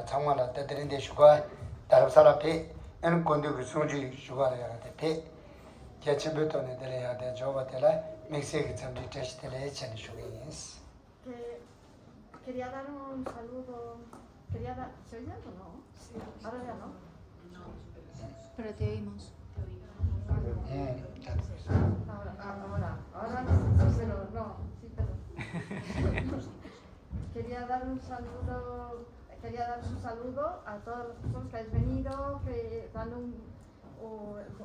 장마라 때들인데 슈가 다른 배 엔 건데 송지 슈가야 돼 개체부터는 들어야 돼 저거들아 멕시코 참지 테스트를 해치는 슈가이스 Quería dar un saludo. ¿Se oye o no? Sí. Ahora ya no. Pero te oímos. Ahora sí, pero no. Sí, pero. Quería dar un saludo a todas las personas que habéis venido, que dando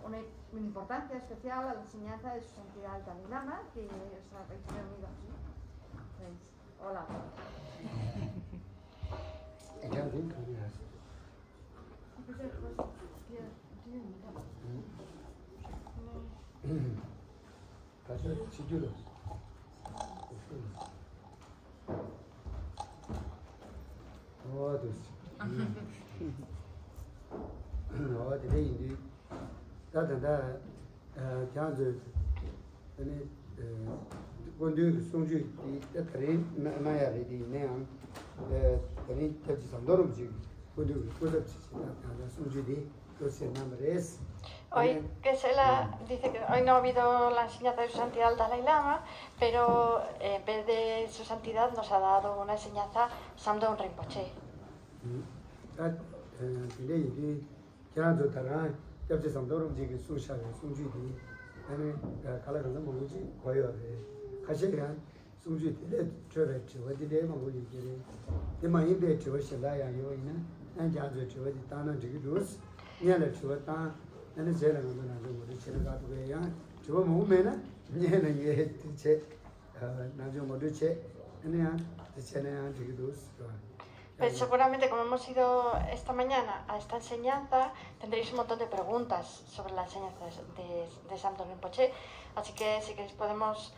una importancia especial a la enseñanza de su santidad el Dalai Lama, que os habéis reunido aquí. Pues, hola. Quando sono giù di tre maiali di neon quindi ci sono dormiti quando ci sono giù di così nombres hoy que se la dice que hoy no ha habido la enseñanza de su santidad el Dalai Lama, pero en vez de su santidad nos ha dado una enseñanza Samdon Rinpoche. 근데 이게 저한테 옆에 samdorum 지금 수샤에 수주디 아니 갈아가서 뭐지 거여래 가시간 수주디 저랬지 어디에 뭐지 이게 이마인데 저신다야 요이나 난자저 저디 다는 저기 로스 얘는 저다 나는 제가 만나는 거를 제가 가도 그래야 저 몸에나 얘는 얘 대체 나좀 뭐지 아니야 대체는 저기 로스 Pues seguramente como hemos ido esta mañana a esta enseñanza tendréis un montón de preguntas sobre la enseñanza de Samdon Rinpoche, así que si queréis podemos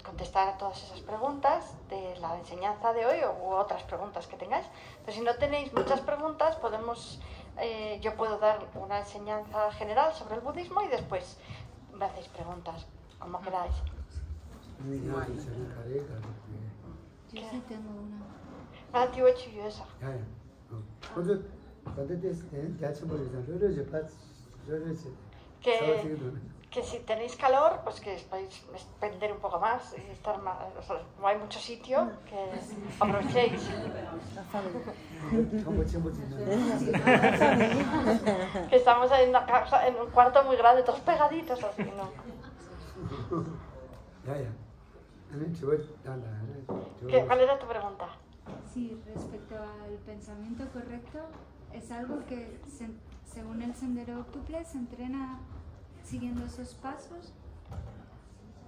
contestar a todas esas preguntas de la enseñanza de hoy u otras preguntas que tengáis. Pero si no tenéis muchas preguntas yo puedo dar una enseñanza general sobre el budismo y después me hacéis preguntas, como queráis. Yo sí tengo una. Que si tenéis calor, pues que podéis extender un poco más y estar más, o sea, como hay mucho sitio, que aprovechéis. Que estamos en una casa, en un cuarto muy grande, todos pegaditos así, ¿no? ¿Cuál era tu pregunta? Sí, respecto al pensamiento correcto, ¿es algo que según el sendero octuple se entrena siguiendo esos pasos?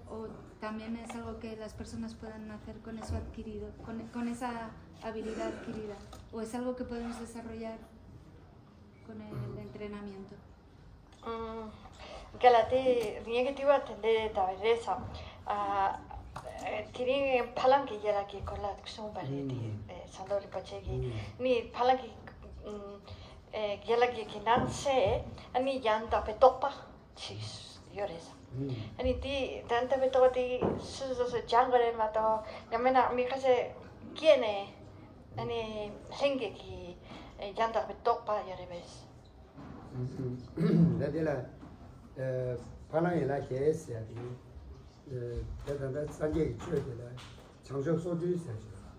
¿O también es algo que las personas pueden hacer con eso adquirido, con esa habilidad adquirida? ¿O es algo que podemos desarrollar con el entrenamiento? Galate, niña que te iba a atender taberesa. Tiene palanque ya aquí con la acción valente Samdon Rinpoche ni palanque ya la que nace ani yanda petopa chis lloresa ani ti tanta petopa ti se jangare mato yamena mi casa quién ani henge ki yanda petopa llorebes la de la palanque la que es 대단한 산재의 추억이라 장적 소주에서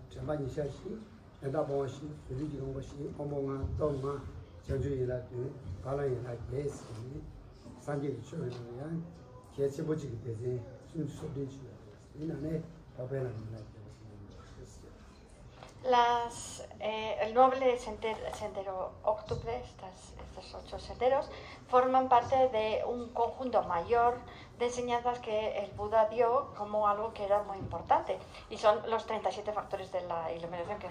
전반이 샤시 내가 보시 우리지금 것이 어몽아 동마 저주이라 발라이라 예스니 산재의 추억이야 계속 보지 되지 순수되지 이나네 답변을 el noble sendero octuple, estos 8 senderos, forman parte de un conjunto mayor de enseñanzas que el Buda dio como algo que era muy importante. Y son los 37 factores de la iluminación, que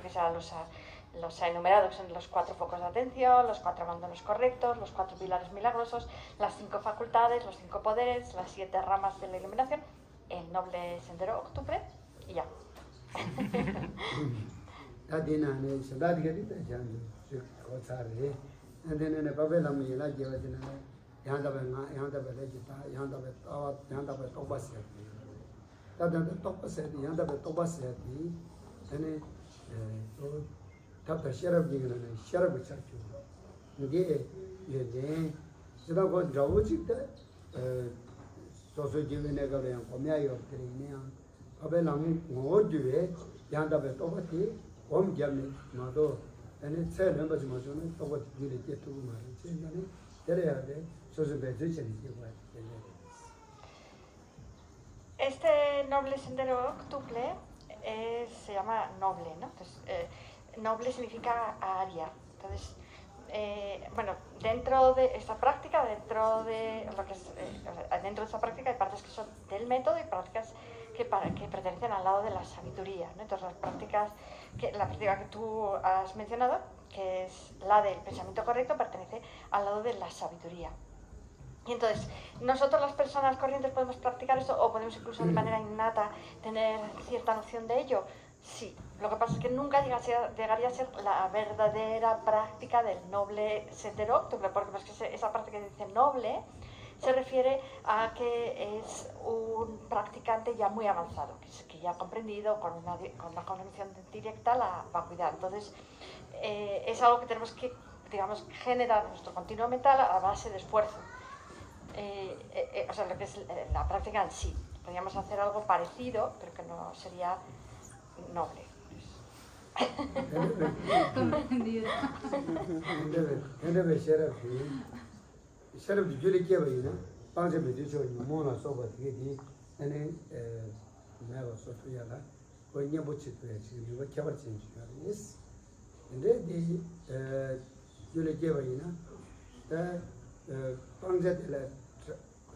los ha enumerado, que son los 4 focos de atención, los 4 abandonos correctos, los 4 pilares milagrosos, las 5 facultades, los 5 poderes, las 7 ramas de la iluminación, el noble sendero octuple y ya. 다디나네 샤다디게디 잔주 고차레 안데네 바벨람이 라게와디나 양다베나 양다베레지타 양다베 타와 양다베 토바세 다다데 토바세 양다베 토바세 디 에네 답다 셔럽지는 셔럽을 찾죠. 이게 이제 지나고 저우직다 소소지면에가 그냥 고미아요 드리냐. 아벨랑이 뭐주에 양답에 똑같이 엄겸이 마도 아니 세는 거지 뭐는 똑같이 이렇게 두고 말이지. 저는 그래야 돼. 소소배 주체는 이거 Este noble sendero octuple se llama noble, ¿no? Entonces, noble significa área. Entonces, bueno, dentro de esta práctica, dentro de esta práctica hay partes que son del método y prácticas que pertenecen al lado de la sabiduría, ¿no? Entonces, la práctica que tú has mencionado, que es la del pensamiento correcto, pertenece al lado de la sabiduría. Y entonces, nosotros las personas corrientes podemos practicar esto o podemos incluso de manera innata tener cierta noción de ello. Sí, lo que pasa es que nunca llegaría a ser la verdadera práctica del noble sendero octuple, porque esa parte que dice noble se refiere a que es un practicante ya muy avanzado, que ya ha comprendido con una comprensión directa la vacuidad. Entonces, es algo que tenemos que, digamos, generar en nuestro continuo mental a base de esfuerzo. O sea, lo que es la práctica en sí. Podríamos hacer algo parecido, pero que no sería noble. Comprendido.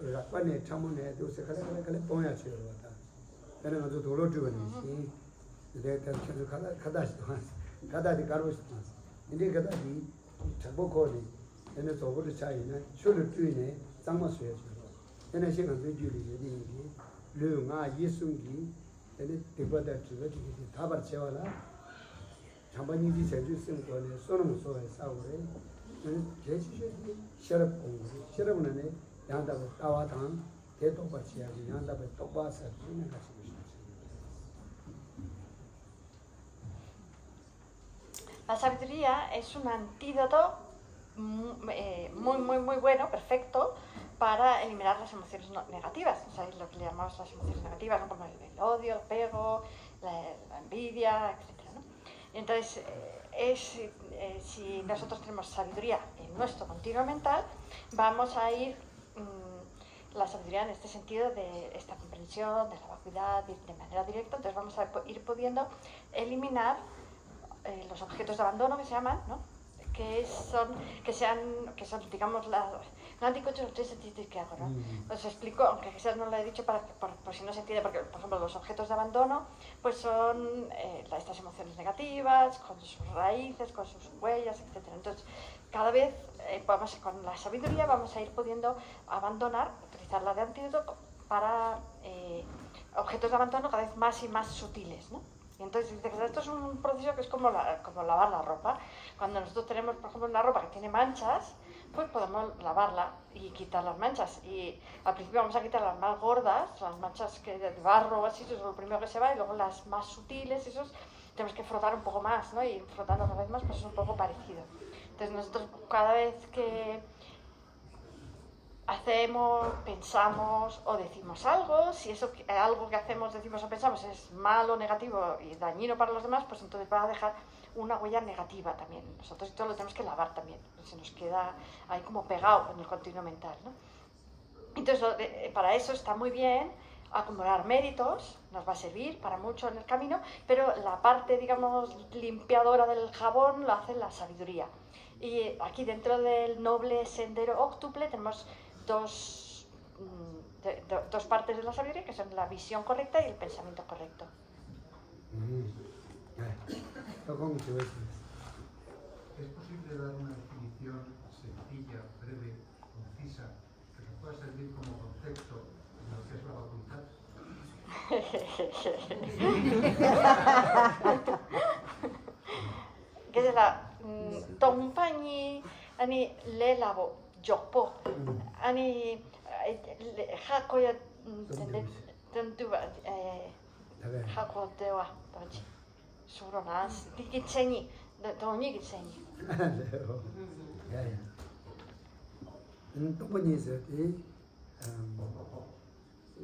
라빠네 참문에 도서 칼칼칼 보야 쳐요. 그래서 저 도로 주변이 내가 계속 가다디 가로스 근데 가다디 잡고거니 얘네 저거를 차이는 쇼를 뛰네 장마스에 줘. 얘네 시간 되줄이 얘기 르가 예수기 얘네 대바다 주거지 다발 채워라. 장반이지 제주 쓴 거네 소름 소에 싸우래. 제주시 셔럽 공부 셔럽은 양답을 따와당 대도같이 해야지 양답을 똑바서 주는 것이 La sabiduría es un antídoto muy bueno, perfecto, para eliminar las emociones negativas. O sea, lo que le llamamos las emociones negativas, ¿no? Como el odio, el apego, la envidia, etc., ¿no? Y entonces, si nosotros tenemos sabiduría en nuestro continuo mental, vamos a ir, la sabiduría en este sentido de esta comprensión, de la vacuidad, de manera directa, entonces vamos a ir pudiendo eliminar los objetos de abandono que se llaman, ¿no? que son, digamos, que hago, ¿no? Os explico, aunque quizás no lo he dicho por si no se entiende, porque, por ejemplo, los objetos de abandono, pues son estas emociones negativas, con sus raíces, con sus huellas, etc. Entonces, cada vez, con la sabiduría, vamos a ir pudiendo abandonar, utilizarla de antídoto para objetos de abandono cada vez más y más sutiles, ¿no? Y entonces dice que esto es un proceso que es como lavar la ropa. Cuando nosotros tenemos, por ejemplo, una ropa que tiene manchas, pues podemos lavarla y quitar las manchas. Y al principio vamos a quitar las más gordas, las manchas que de barro o así, eso es lo primero que se va, y luego las más sutiles, esos tenemos que frotar un poco más, ¿no? Y frotando cada vez más, pues es un poco parecido. Entonces nosotros cada vez que hacemos, pensamos o decimos algo, si eso algo que hacemos, decimos o pensamos es malo, negativo y dañino para los demás, pues entonces va a dejar una huella negativa también. Nosotros esto lo tenemos que lavar también, se nos queda ahí como pegado en el continuo mental, ¿no? Entonces para eso está muy bien acumular méritos, nos va a servir para mucho en el camino, pero la parte, digamos, limpiadora del jabón lo hace la sabiduría. Y aquí dentro del noble sendero octuple tenemos dos partes de la sabiduría, que son la visión correcta y el pensamiento correcto. ¿Es posible dar una definición sencilla, breve, concisa, que nos pueda servir como concepto en lo que es la facultad? Que es la Tongpanyi ani lelabo jokpo ani hakoya tentuba hakodewa bachi suronas dikicheni Doña Giseñi. Ya. Tongpoñi se ti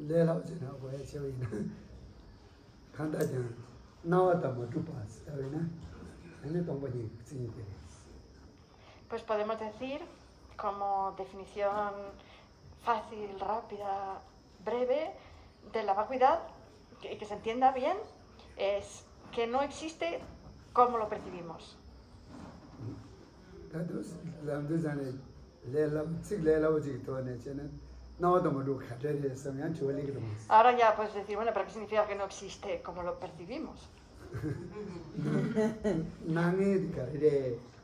le lao jina ko ya chewi na. Khanda jan nawa ta mo tupas, ¿sabes? Ene tongpoñi sin que. Pues podemos decir, como definición fácil, rápida, breve, de la vacuidad, que se entienda bien, es que no existe como lo percibimos. Ahora ya puedes decir, bueno, pero ¿qué significa que no existe como lo percibimos?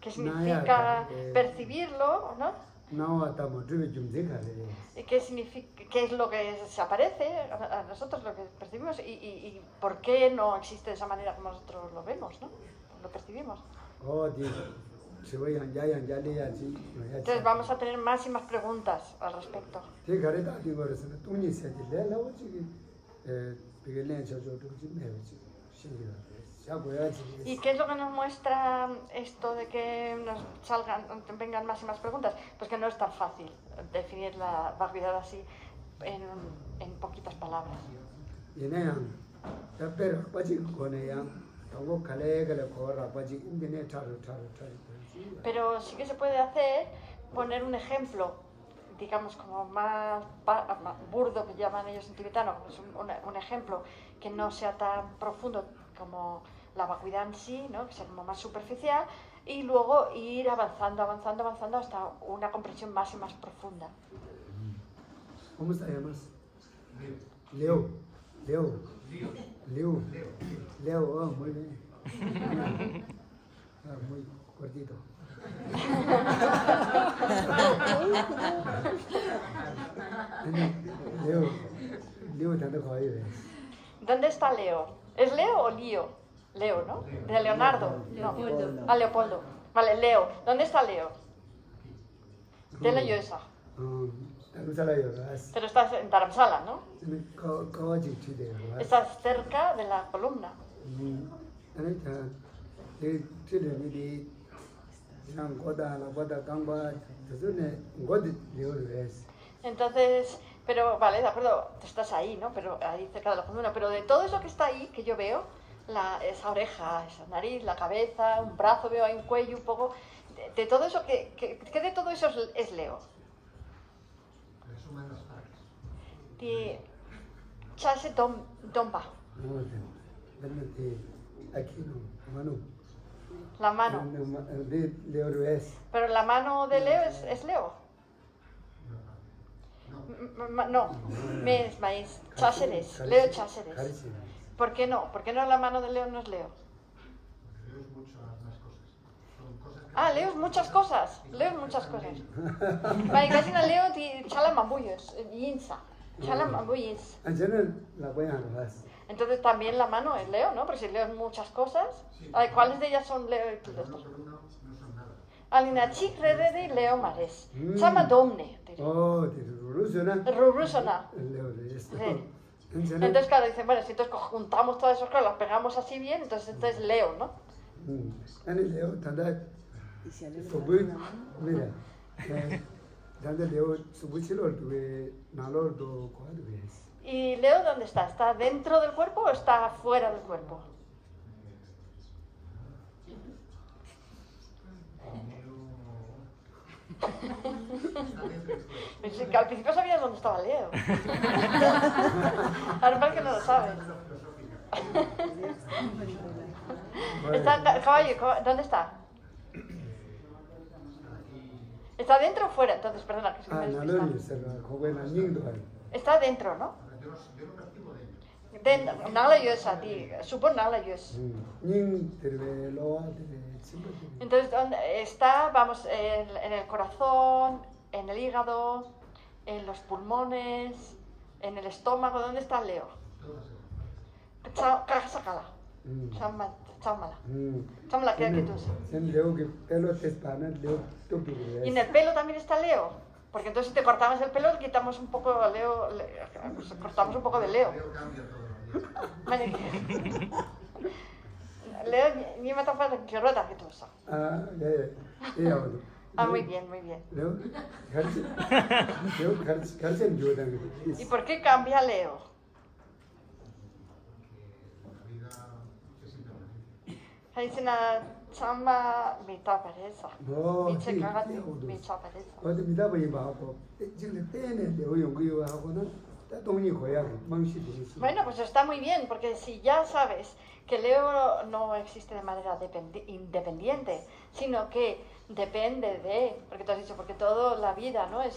¿Qué significa percibirlo, no? ¿Y qué es lo que se aparece a nosotros, lo que percibimos? ¿Y por qué no existe de esa manera como nosotros lo vemos, ¿no? Lo percibimos. Entonces vamos a tener más y más preguntas al respecto. ¿Y qué es lo que nos muestra esto de que vengan más y más preguntas? Pues que no es tan fácil definir la vacuidad así en poquitas palabras. Pero sí que se puede hacer, poner un ejemplo, digamos como más burdo, que llaman ellos en tibetano, pues un ejemplo que no sea tan profundo como la vacuidad en sí, ¿no? Que sea como más superficial, y luego ir avanzando hasta una comprensión más y más profunda. ¿Cómo se llama? Leo, oh, muy bien. Muy cortito. Leo, tanto joder. ¿Dónde está Leo? ¿Es Leo o Lío? Leo, ¿no? De Leonardo. Leopoldo. No. Ah, Leopoldo. Vale, Leo. ¿Dónde está Leo? De la Llosa. Pero estás en Dharamsala, ¿no? Estás cerca de la columna. Entonces, pero vale, de acuerdo, tú estás ahí, ¿no? Pero ahí cerca de la columna. Pero de todo eso que está ahí, que yo veo, esa oreja, esa nariz, la cabeza, un brazo, veo ahí un cuello, un poco. De todo eso, ¿qué de todo eso es Leo? Resumen las partes. De Chase Domba. La mano. Pero la mano de Leo es Leo. No, maíz. Cháceres. Leo Cháceres. ¿Por qué no? ¿Por qué no la mano de Leo no es Leo? Leo es muchas más cosas. Son cosas que... Ah, Leo es muchas cosas. Leo es muchas cosas. Vale, casi no Leo di chala mambuyos. Yinsa. Chala mambuyins. Entonces también la mano es Leo, ¿no? Porque si Leo es muchas cosas. ¿Cuáles de ellas son Leo y Uno por uno no son nada. Alina chik redede Leo mares. Chama domne. Rurusona. Entonces, claro, dicen, bueno, si entonces juntamos todas esas cosas, las pegamos así bien, entonces Leo, ¿no? ¿Y Leo dónde está? ¿Está dentro del cuerpo o está fuera del cuerpo? Pensé que al principio sabías dónde estaba Leo. Ahora parece que no lo sabes. Caballo, ¿dónde está? ¿Está dentro o fuera? Entonces, perdona, que se me despista. Está dentro, ¿no? Yo lo percibo dentro. Dentro, nala yosa, supongo nala yosa. Entonces, ¿dónde está? Vamos, en el corazón, en el hígado, en los pulmones, en el estómago. ¿Dónde está Leo? Sácala. Chámala. Chámala, ¿qué tú sabes? ¿Y en el pelo también está Leo? Porque entonces si te cortamos el pelo, quitamos un poco a Leo, cortamos un poco de Leo. Leo cambia todos los días. Vale. Leo, ni me toca de que rueda que tú usas. Ah, muy bien, muy bien. Leo, 가르치는 교단이 ¿Y por qué cambia Leo? Porque la vida es impermanente. Haisina chamba mita pereza. 뭐 미체 가가지 미쳐 pereza. 어디 미다보이 봐고 지금 때는 내가 연구요 하고는 동이 고야 망시 되지. Bueno, pues está muy bien, porque si ya sabes que Leo no existe de manera independiente, sino que depende de, porque tú has dicho, porque toda la vida, ¿no? es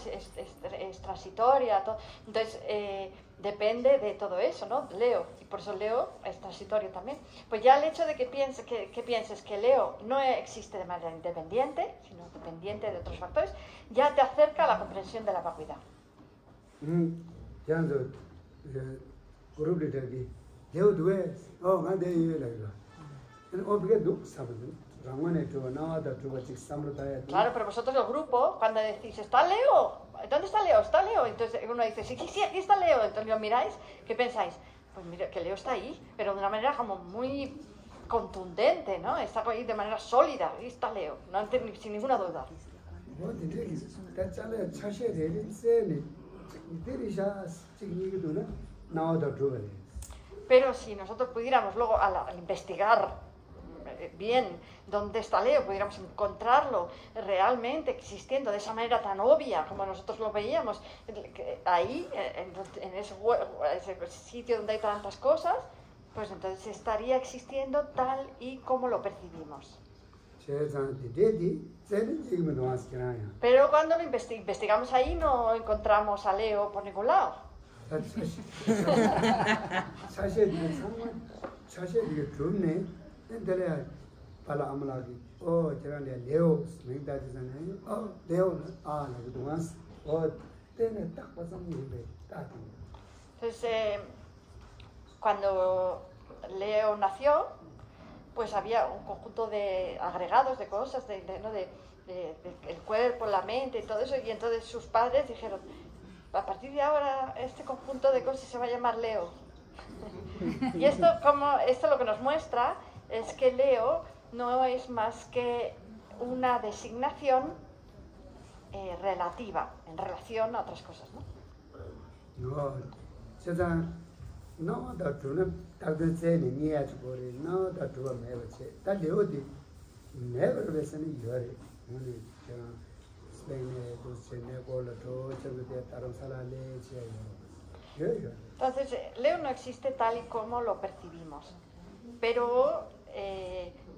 transitoria, entonces depende de todo eso, ¿no? Leo, y por eso Leo es transitorio también. Pues ya el hecho de que pienses que Leo no existe de manera independiente, sino dependiente de otros factores, ya te acerca a la comprensión de la vacuidad. ya 저 그룹 리더기 대우도에 나한테 얘기를 어떻게 독 사거든. 랑원에 저 나와다 저거 직 삼로다야. Claro, pero vosotros el grupo, cuando decís, ¿está Leo? ¿Dónde está Leo? ¿Está Leo? Entonces uno dice, sí, aquí está Leo. Entonces lo miráis, ¿qué pensáis? Pues mira, que Leo está ahí, pero de una manera como muy contundente, ¿no? Está ahí de manera sólida, ahí está Leo, sin ninguna duda. 뭐 근데 that's 차셔야 되는 셈이 이들이샤 지금이거든. 나와다 저거네. Pero si nosotros pudiéramos luego al investigar bien dónde está Leo, pudiéramos encontrarlo realmente existiendo de esa manera tan obvia como nosotros lo veíamos, ahí, en ese sitio donde hay tantas cosas, pues entonces estaría existiendo tal y como lo percibimos. Pero cuando lo investigamos ahí no encontramos a Leo por ningún lado. 사실 이게 좋네. 근데 발아물하기. 제가 레오 스밍다지잖아요. 레오는 그동안 때는 딱 봐서 이게 딱. Entonces, cuando Leo nació, pues había un conjunto de agregados, de cosas, el cuerpo, la mente y todo eso, y entonces sus padres dijeron, a partir de ahora este conjunto de cosas se va a llamar Leo. Y esto lo que nos muestra es que Leo no es más que una designación relativa, en relación a otras cosas, ¿no? No, 다들 세니 니야지 보리 no da tuwa mebache da leodi never besani yore ni ja Spain dosene gola to chebe taramsala le yo. Entonces Leo no existe tal y como lo percibimos, pero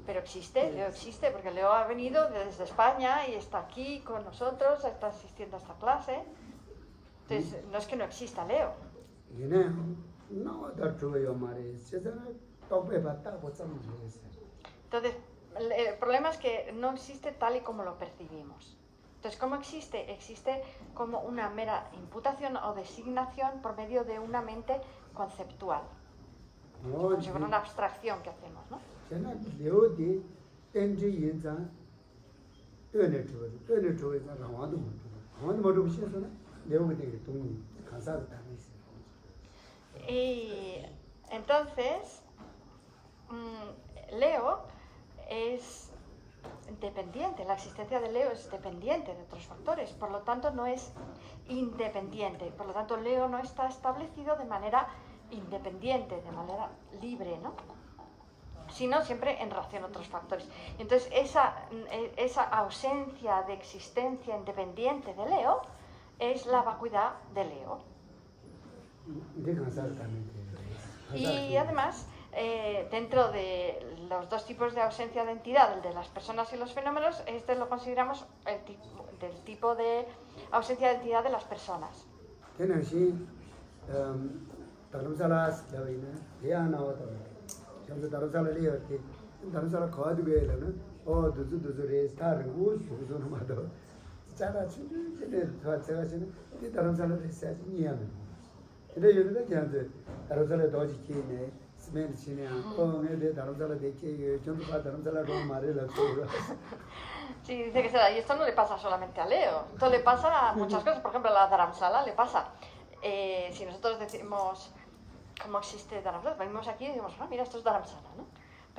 existe, Leo existe porque Leo ha venido desde España y está aquí con nosotros, está asistiendo a esta clase. Entonces no es que no exista Leo. No, entonces, el problema es que no existe tal y como lo percibimos. Entonces, ¿cómo existe? Existe como una mera imputación o designación por medio de una mente conceptual. Como si fuera una abstracción que hacemos, ¿no? Y entonces, Leo es dependiente, la existencia de Leo es dependiente de otros factores, por lo tanto no es independiente, por lo tanto Leo no está establecido de manera independiente, de manera libre, ¿no? Sino siempre en relación a otros factores. Entonces esa ausencia de existencia independiente de Leo es la vacuidad de Leo. Y además, dentro de los dos tipos de ausencia de entidad, el de las personas y los fenómenos, este lo consideramos del tipo de ausencia de entidad de las personas. Sí, dice que será, y esto no le pasa solamente a Leo, esto le pasa a muchas cosas, por ejemplo a la Dharamsala le pasa. Si nosotros decimos cómo existe Dharamsala, venimos aquí y decimos, mira, esto es Dharamsala, ¿no?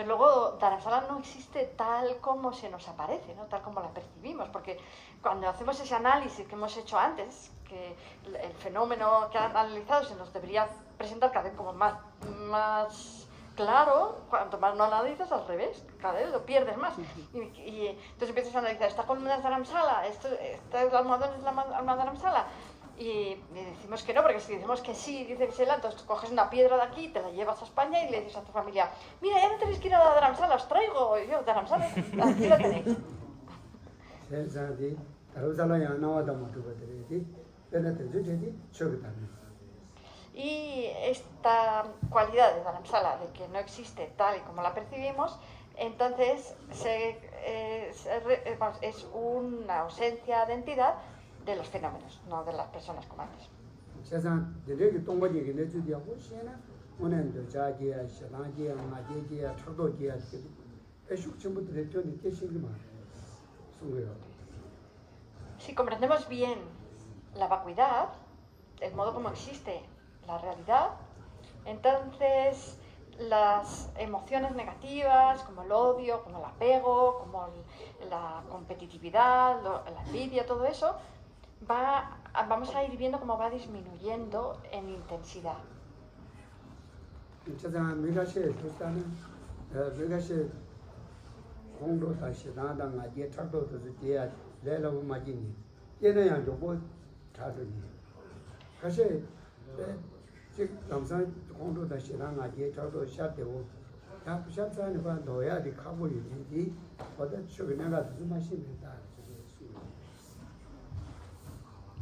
Pero luego Dharamsala no existe tal como se nos aparece, ¿no? Tal como la percibimos, porque cuando hacemos ese análisis que hemos hecho antes, que el fenómeno que han analizado se nos debería presentar cada vez como más claro, cuanto más no analizas, al revés, cada vez lo pierdes más. Y entonces empiezas a analizar, esta columna es Dharamsala, esta almohadón es la almohada Dharamsala. Y decimos que no, porque si decimos que sí, dice que se la, entonces tú coges una piedra de aquí, te la llevas a España y le dices a tu familia, mira, ya no tenéis que ir a la Dharamsala, os traigo yo Dharamsala, aquí lo tenéis. Y esta cualidad de Dharamsala, de que no existe tal y como la percibimos, entonces es una ausencia de entidad de los fenómenos, no de las personas como antes. Si comprendemos bien la vacuidad, el modo como existe la realidad, entonces las emociones negativas, como el odio, como el apego, como la competitividad, la envidia, todo eso, vamos a ir viendo cómo va disminuyendo en intensidad.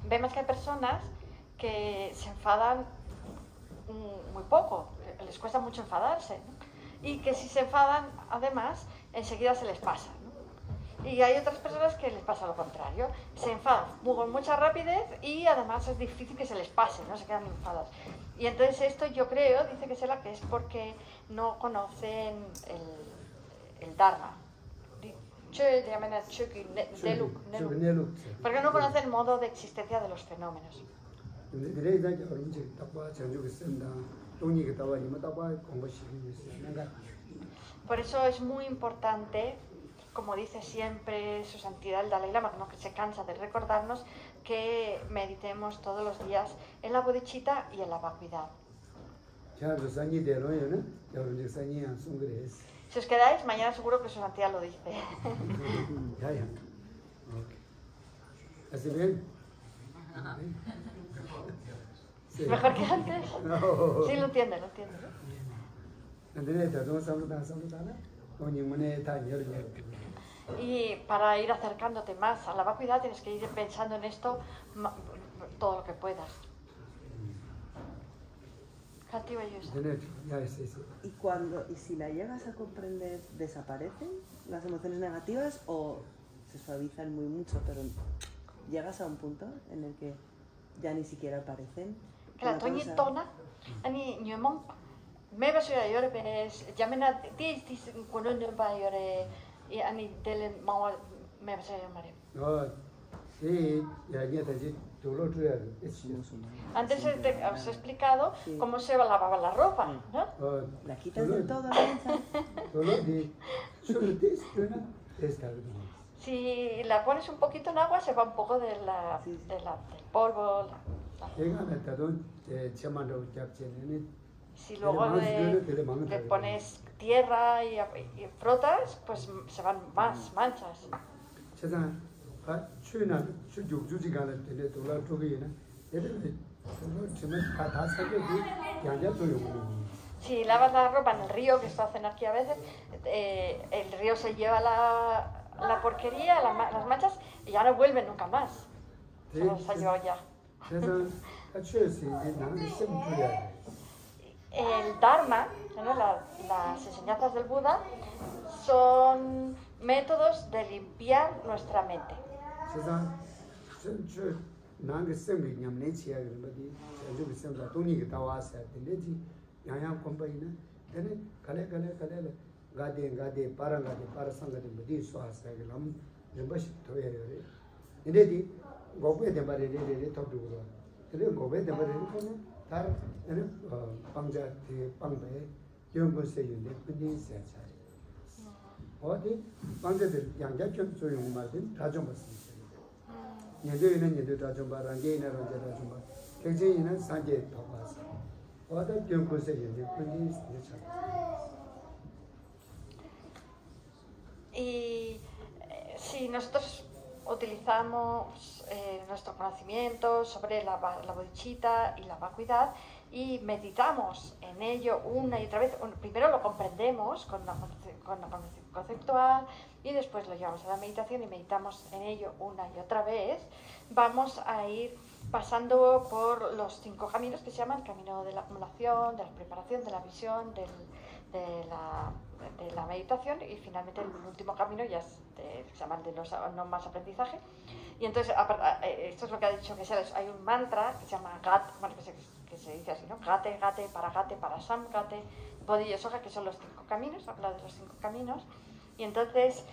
Vemos que hay personas que se enfadan muy poco, les cuesta mucho enfadarse, ¿no? Y que si se enfadan, además, enseguida se les pasa, ¿no? Y hay otras personas que les pasa lo contrario, se enfadan con mucha rapidez y además es difícil que se les pase, ¿no? Se quedan enfadados. Y entonces esto yo creo, dice que será que es porque no conocen el Dharma. Porque no conocen el modo de existencia de los fenómenos. Por eso es muy importante, como dice siempre su santidad el Dalai Lama, que no se cansa de recordarnos, que meditemos todos los días en la bodhicitta y en la vacuidad. Si os quedáis, mañana seguro que su santidad lo dice. ¿Así bien? ¿Mejor que antes? No. Sí, lo entiende, lo entiende. Y para ir acercándote más a la vacuidad tienes que ir pensando en esto todo lo que puedas. Y si la llegas a comprender, ¿desaparecen las emociones negativas o se suavizan muy mucho, pero llegas a un punto en el que ya ni siquiera aparecen? Claro, Toñi Tona, Ani Nyumon, me vas a llorar, ya me na tienes con un llore y Ani Delen Mawa me vas a llamar. No, sí, ya te Antes os he explicado cómo se lavaba la ropa, ¿no? La quitas de todo, Si la pones un poquito en agua, se va un poco del polvo. Si luego le pones tierra y frotas, pues se van más manchas. Si lavas la ropa en el río, que esto hacen aquí a veces, el río se lleva la porquería, las manchas, y ya no vuelven nunca más. Se los ha llevado ya. El Dharma, ¿no? Las enseñanzas del Buda, son métodos de limpiar nuestra mente. 어디 방제들 양자견 소용 말든 다좀 봤습니다. 예전에는 예전 다좀 봐라 게이나로 좀 봐. 굉장히는 산제 더 봤어. 어디 경고세 이제 분이 있는 Y si nosotros utilizamos nuestro conocimiento sobre la bodhicitta y la vacuidad y meditamos en ello una y otra vez, primero lo comprendemos con la conceptual y después lo llevamos a la meditación y meditamos en ello una y otra vez, vamos a ir pasando por los 5 caminos que se llaman el camino de la acumulación, de la preparación, de la visión, de la meditación y finalmente el último camino ya se llama el de los no más aprendizaje. Y entonces, esto es lo que ha dicho que hay un mantra que se llama Gat, bueno, que se dice así, ¿no? Gate, Gate, para Sam, Gate, Bodhi y Soja, que son los 5 caminos, habla de los 5 caminos. Y entonces,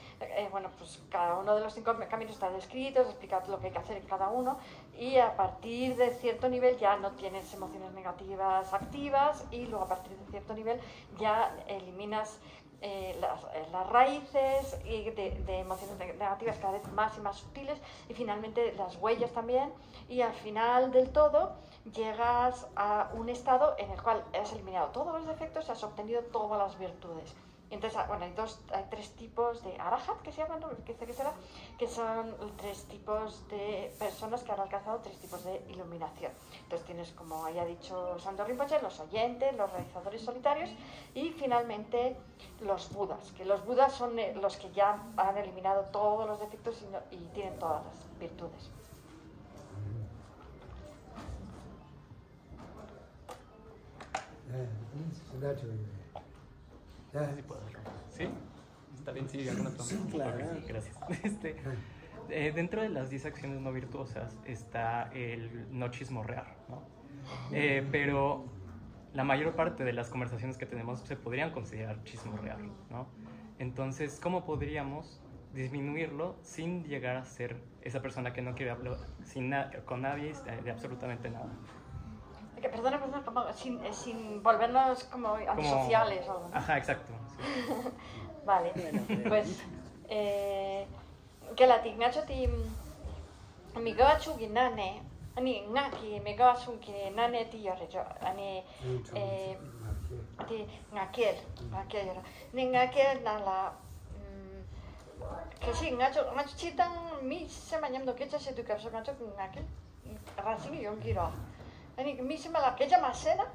bueno, pues cada uno de los 5 caminos está descrito, se explica lo que hay que hacer en cada uno y a partir de cierto nivel ya no tienes emociones negativas activas y luego a partir de cierto nivel ya eliminas las raíces y de emociones negativas cada vez más y más sutiles y finalmente las huellas también y al final del todo llegas a un estado en el cual has eliminado todos los defectos y has obtenido todas las virtudes. Entonces, bueno, hay 3 tipos de arahat que se llaman, ¿no? Que son 3 tipos de personas que han alcanzado 3 tipos de iluminación. Entonces tienes, como haya dicho Santo Rinpoche, los oyentes, los realizadores solitarios y finalmente los budas, que los budas son los que ya han eliminado todos los defectos y tienen todas las virtudes. ¿Sí? ¿Está bien? Sí, alguna pregunta. Claro. Sí, gracias. Dentro de las 10 acciones no virtuosas está el no chismorrear, ¿no? Pero la mayor parte de las conversaciones que tenemos se podrían considerar chismorrear, ¿no? Entonces, ¿cómo podríamos disminuirlo sin llegar a ser esa persona que no quiere hablar con nadie de absolutamente nada? Perdona, como sin volvernos como antisociales o algo, ¿no? Ajá, exacto. Sí. Vale, pues que la tignacho ti migachu ginane ani ngaki migachu ginane ti yorejo ani ti ngakel ni ngakel na la que sí ngacho chitang mi se mañam do que se tu capso ngacho ngakel rasing yo quiero ani mi se mala que llama seda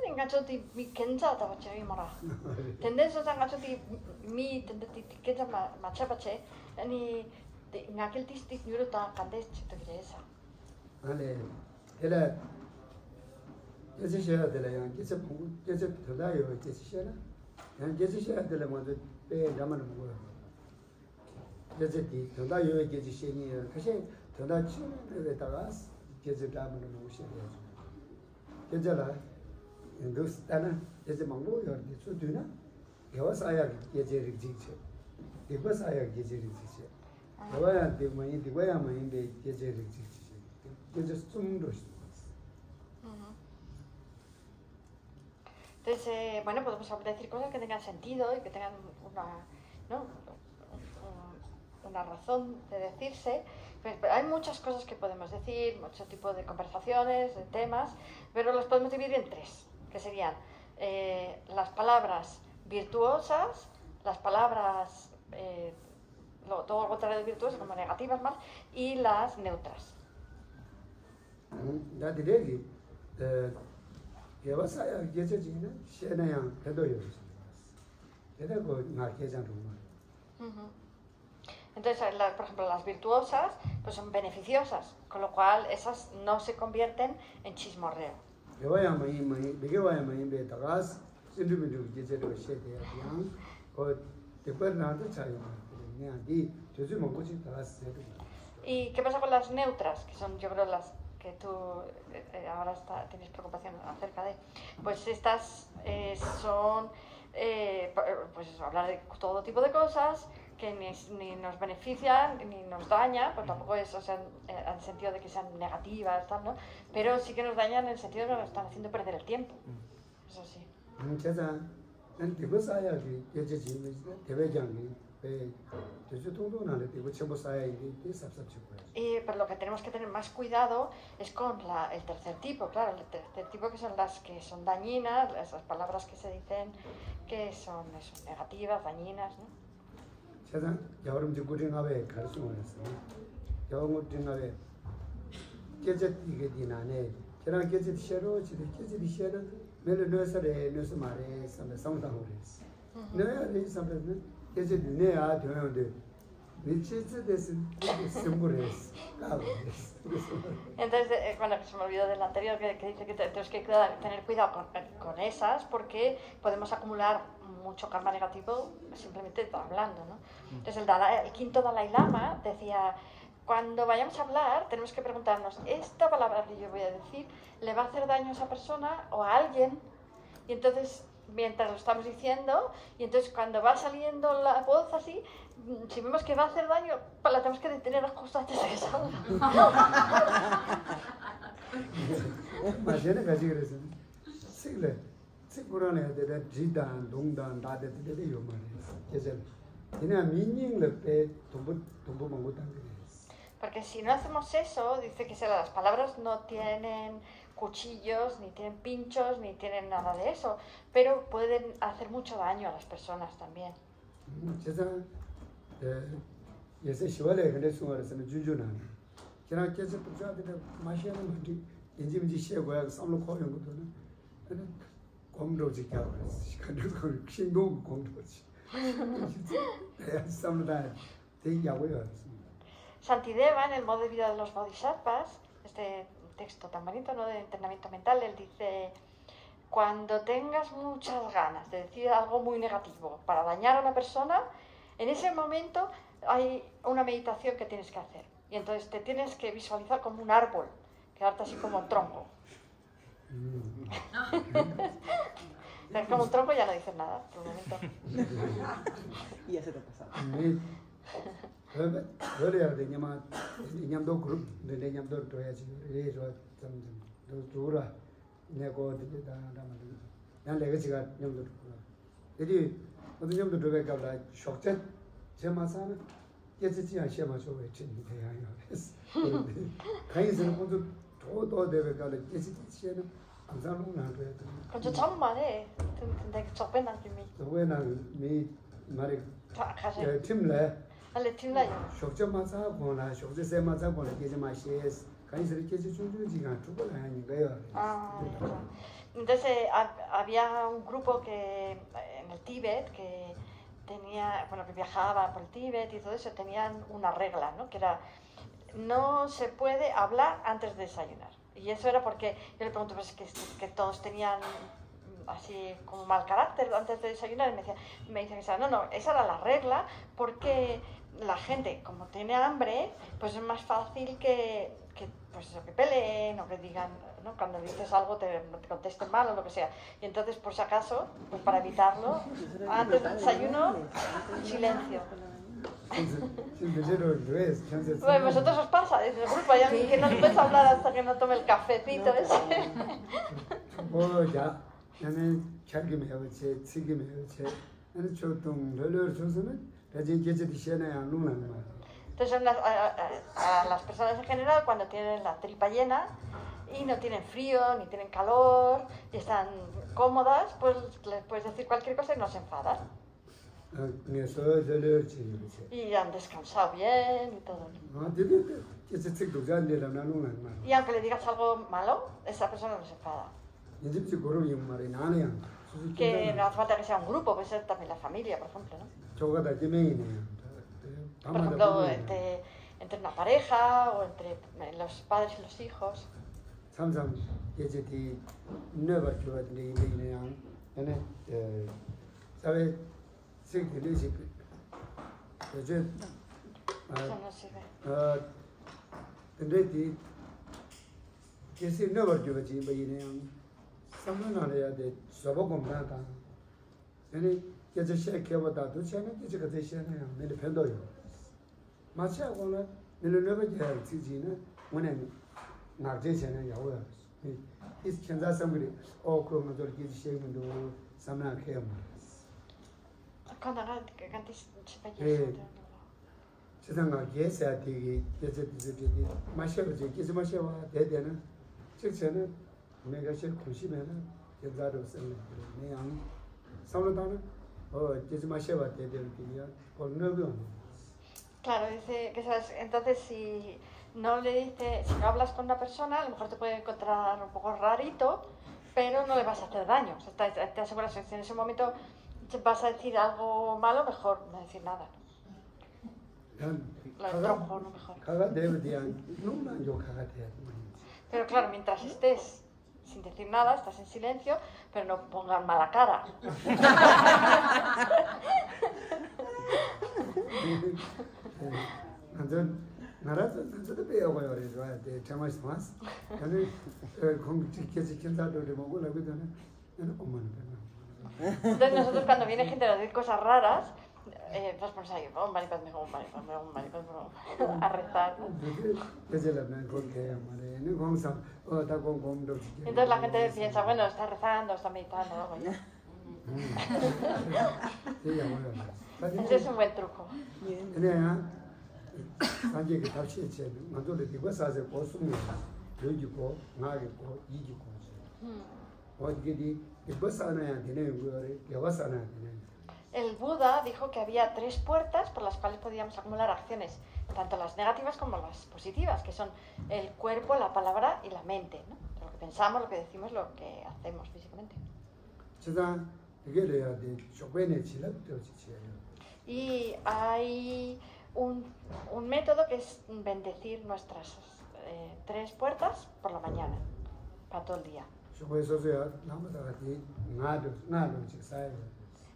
ni ngacho ti mi kenza ta bache mi mora tendenza ta ngacho ti mi tendeti que llama machapache ani ngakel ti nyuro ta kandes chito gresa vale era ese sea de la yang que se toda yo que se sea yang que se sea de la modo pe llaman mo ese ti toda yo que se sea ni casi toda chino de tagas que se llaman mo se que ya la hindustana ese mango yo de su tuna que vas a ir que se rigiche que vas a ir que se rigiche ahora de mai de voy a mai de que se rigiche que se sumros. Entonces, bueno, podemos decir cosas que tengan sentido y que tengan una razón de decirse. Pues, hay muchas cosas que podemos decir, mucho tipo de conversaciones, de temas, pero los podemos dividir en 3, que serían las palabras virtuosas, las palabras, todo lo contrario de virtuosas, como negativas más, y las neutras. que vas a ir que se china shena yang pedo yo era go na que ya no. Entonces, por ejemplo, las virtuosas pues son beneficiosas, con lo cual esas no se convierten en chismorreo. Que vaya mai que vaya mai be tagas individual que se lo shete yang o te puede nada chayo ni aquí yo soy muy coche tagas. ¿Y qué pasa con las neutras, que son yo creo las que tú ahora tienes preocupación acerca de? Pues estas son pues eso, hablar de todo tipo de cosas que ni nos benefician ni nos dañan, pues tampoco es, o sea, en el sentido de que sean negativas, tal, ¿no? Pero sí que nos dañan en el sentido de que nos están haciendo perder el tiempo. Eso sí. Pero lo que tenemos que tener más cuidado es con el tercer tipo, claro, el tercer tipo que son las que son dañinas, esas palabras que se dicen que son eso, negativas, dañinas, ¿no? Entonces, bueno, se me olvidó del anterior que dice que tenemos que tener cuidado con esas porque podemos acumular mucho karma negativo simplemente hablando, ¿no? Entonces el quinto Dalai Lama decía, cuando vayamos a hablar tenemos que preguntarnos, ¿esta palabra que yo voy a decir le va a hacer daño a esa persona o a alguien? Y entonces, mientras lo estamos diciendo, y entonces cuando va saliendo la voz así, si vemos que va a hacer daño, pues la tenemos que detener justo antes de que salga. Porque si no hacemos eso, dice que las palabras no tienen cuchillos, ni tienen pinchos, ni tienen nada de eso, pero pueden hacer mucho daño a las personas también. Shantideva, en el modo de vida de los bodhisattvas, este texto tan bonito, ¿no?, de entrenamiento mental, él dice, cuando tengas muchas ganas de decir algo muy negativo para dañar a una persona, en ese momento hay una meditación que tienes que hacer. Y entonces te tienes que visualizar como un árbol, quedarte así como un tronco. Como un tronco ya no dices nada, por el momento. Y ya se te ha pasado. Concho 참말해. 근데 적배난 김이. 알레 팀라요. Entonces había un grupo que en el Tíbet que tenía, bueno, que viajaba por el Tíbet y todo eso, tenían una regla, ¿no?, que era no se puede hablar antes de desayunar. Y eso era porque yo le pregunto, pues que todos tenían así como mal carácter antes de desayunar, y me dice que no, esa era la regla porque la gente, como tiene hambre, pues es más fácil que pues eso, que peleen o que digan, ¿no?, cuando dices algo te contesten mal o lo que sea. Y entonces, por si acaso, pues para evitarlo, antes del desayuno, silencio. Bueno, vosotros os pasa, desde el grupo hay alguien que no puedes hablar hasta que no tome el cafecito ese. Entonces a las personas en general, cuando tienen la tripa llena y no tienen frío ni tienen calor y están cómodas, pues les puedes decir cualquier cosa y no se enfadan. Y han descansado bien y todo. Y aunque le digas algo malo, esa persona no se enfada. Que no hace falta que sea un grupo, puede ser también la familia, por ejemplo, ¿no? Por ejemplo, entre una pareja o entre los padres y los hijos. ¿Sabes? Eso no sirve. Cuando antes se 세상과 계세하기 계세들이 마셔지 계세 마셔와 대대는 즉서는 내가 실 खुशी면은 계좌로 쓰는 거네. 양 사람들은 계세 마셔와 대대들이야. por no. Claro, dice que sabes, entonces si no le dice, si no hablas con una persona, a lo mejor te puede encontrar un poco rarito, pero no le vas a hacer daño. O sea, te aseguras que si en ese momento vas a decir algo malo, mejor no decir nada. Lo tronco, no mejor. Pero claro, mientras estés sin decir nada, estás en silencio, pero no pongan mala cara. 나도 배워요 그래서 정말 좋았어. 저는 공직께서 견사도를 먹고 나거든요. 나는 엄마는 Entonces nosotros cuando viene gente a decir cosas raras, pues ponemos ahí, un maricón, a rezar. Entonces la gente piensa, bueno, está rezando, está meditando, algo ya. Ese es un buen truco. 산지에 답시에 만들어 되고 사서 고수는 여기고 나게고 이기고 어디게 이버사나야 되는 거래 개와사나야 되는. El Buda dijo que había 3 puertas por las cuales podíamos acumular acciones, tanto las negativas como las positivas, que son el cuerpo, la palabra y la mente, ¿no? Lo que pensamos, lo que decimos, lo que hacemos físicamente. Y hay un método que es bendecir nuestras 3 puertas por la mañana, para todo el día.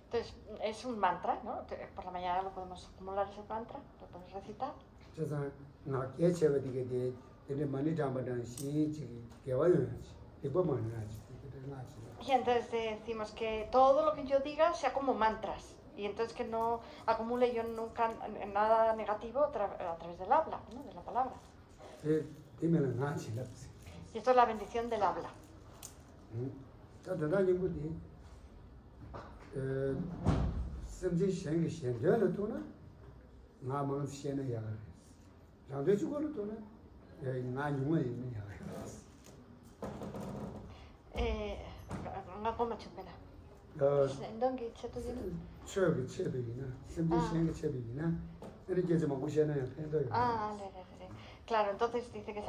Entonces, es un mantra, ¿no? Por la mañana lo podemos acumular ese mantra, lo podemos recitar. Y entonces decimos que todo lo que yo diga sea como mantras. Y entonces que no acumule yo nunca nada negativo a través del habla, ¿no? De la palabra. Y esto es la bendición del habla. ¿Cómo chupela? Claro, entonces dice que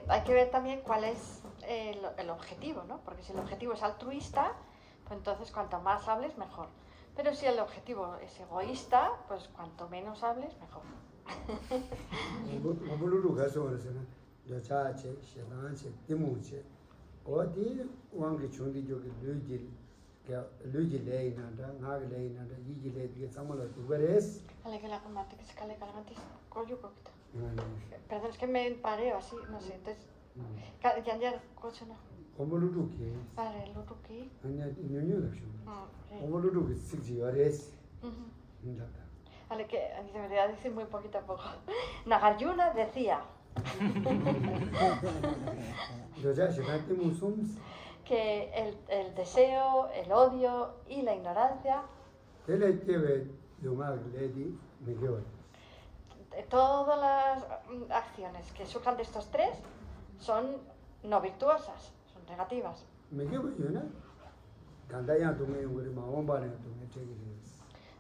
hay que ver también cuál es el objetivo, ¿no? Porque si el objetivo es altruista, pues entonces cuanto más hables, mejor. Pero si el objetivo es egoísta, pues cuanto menos hables, mejor. Perdón, es que me pareo así, no sé, entonces... ¿Ya coche no? Vale, el luruki. Vale, que me voy a decir muy poquito a poco. Nagarjuna decía que el deseo, el odio y la ignorancia, todas las acciones que surjan de estos 3 son no virtuosas, son negativas.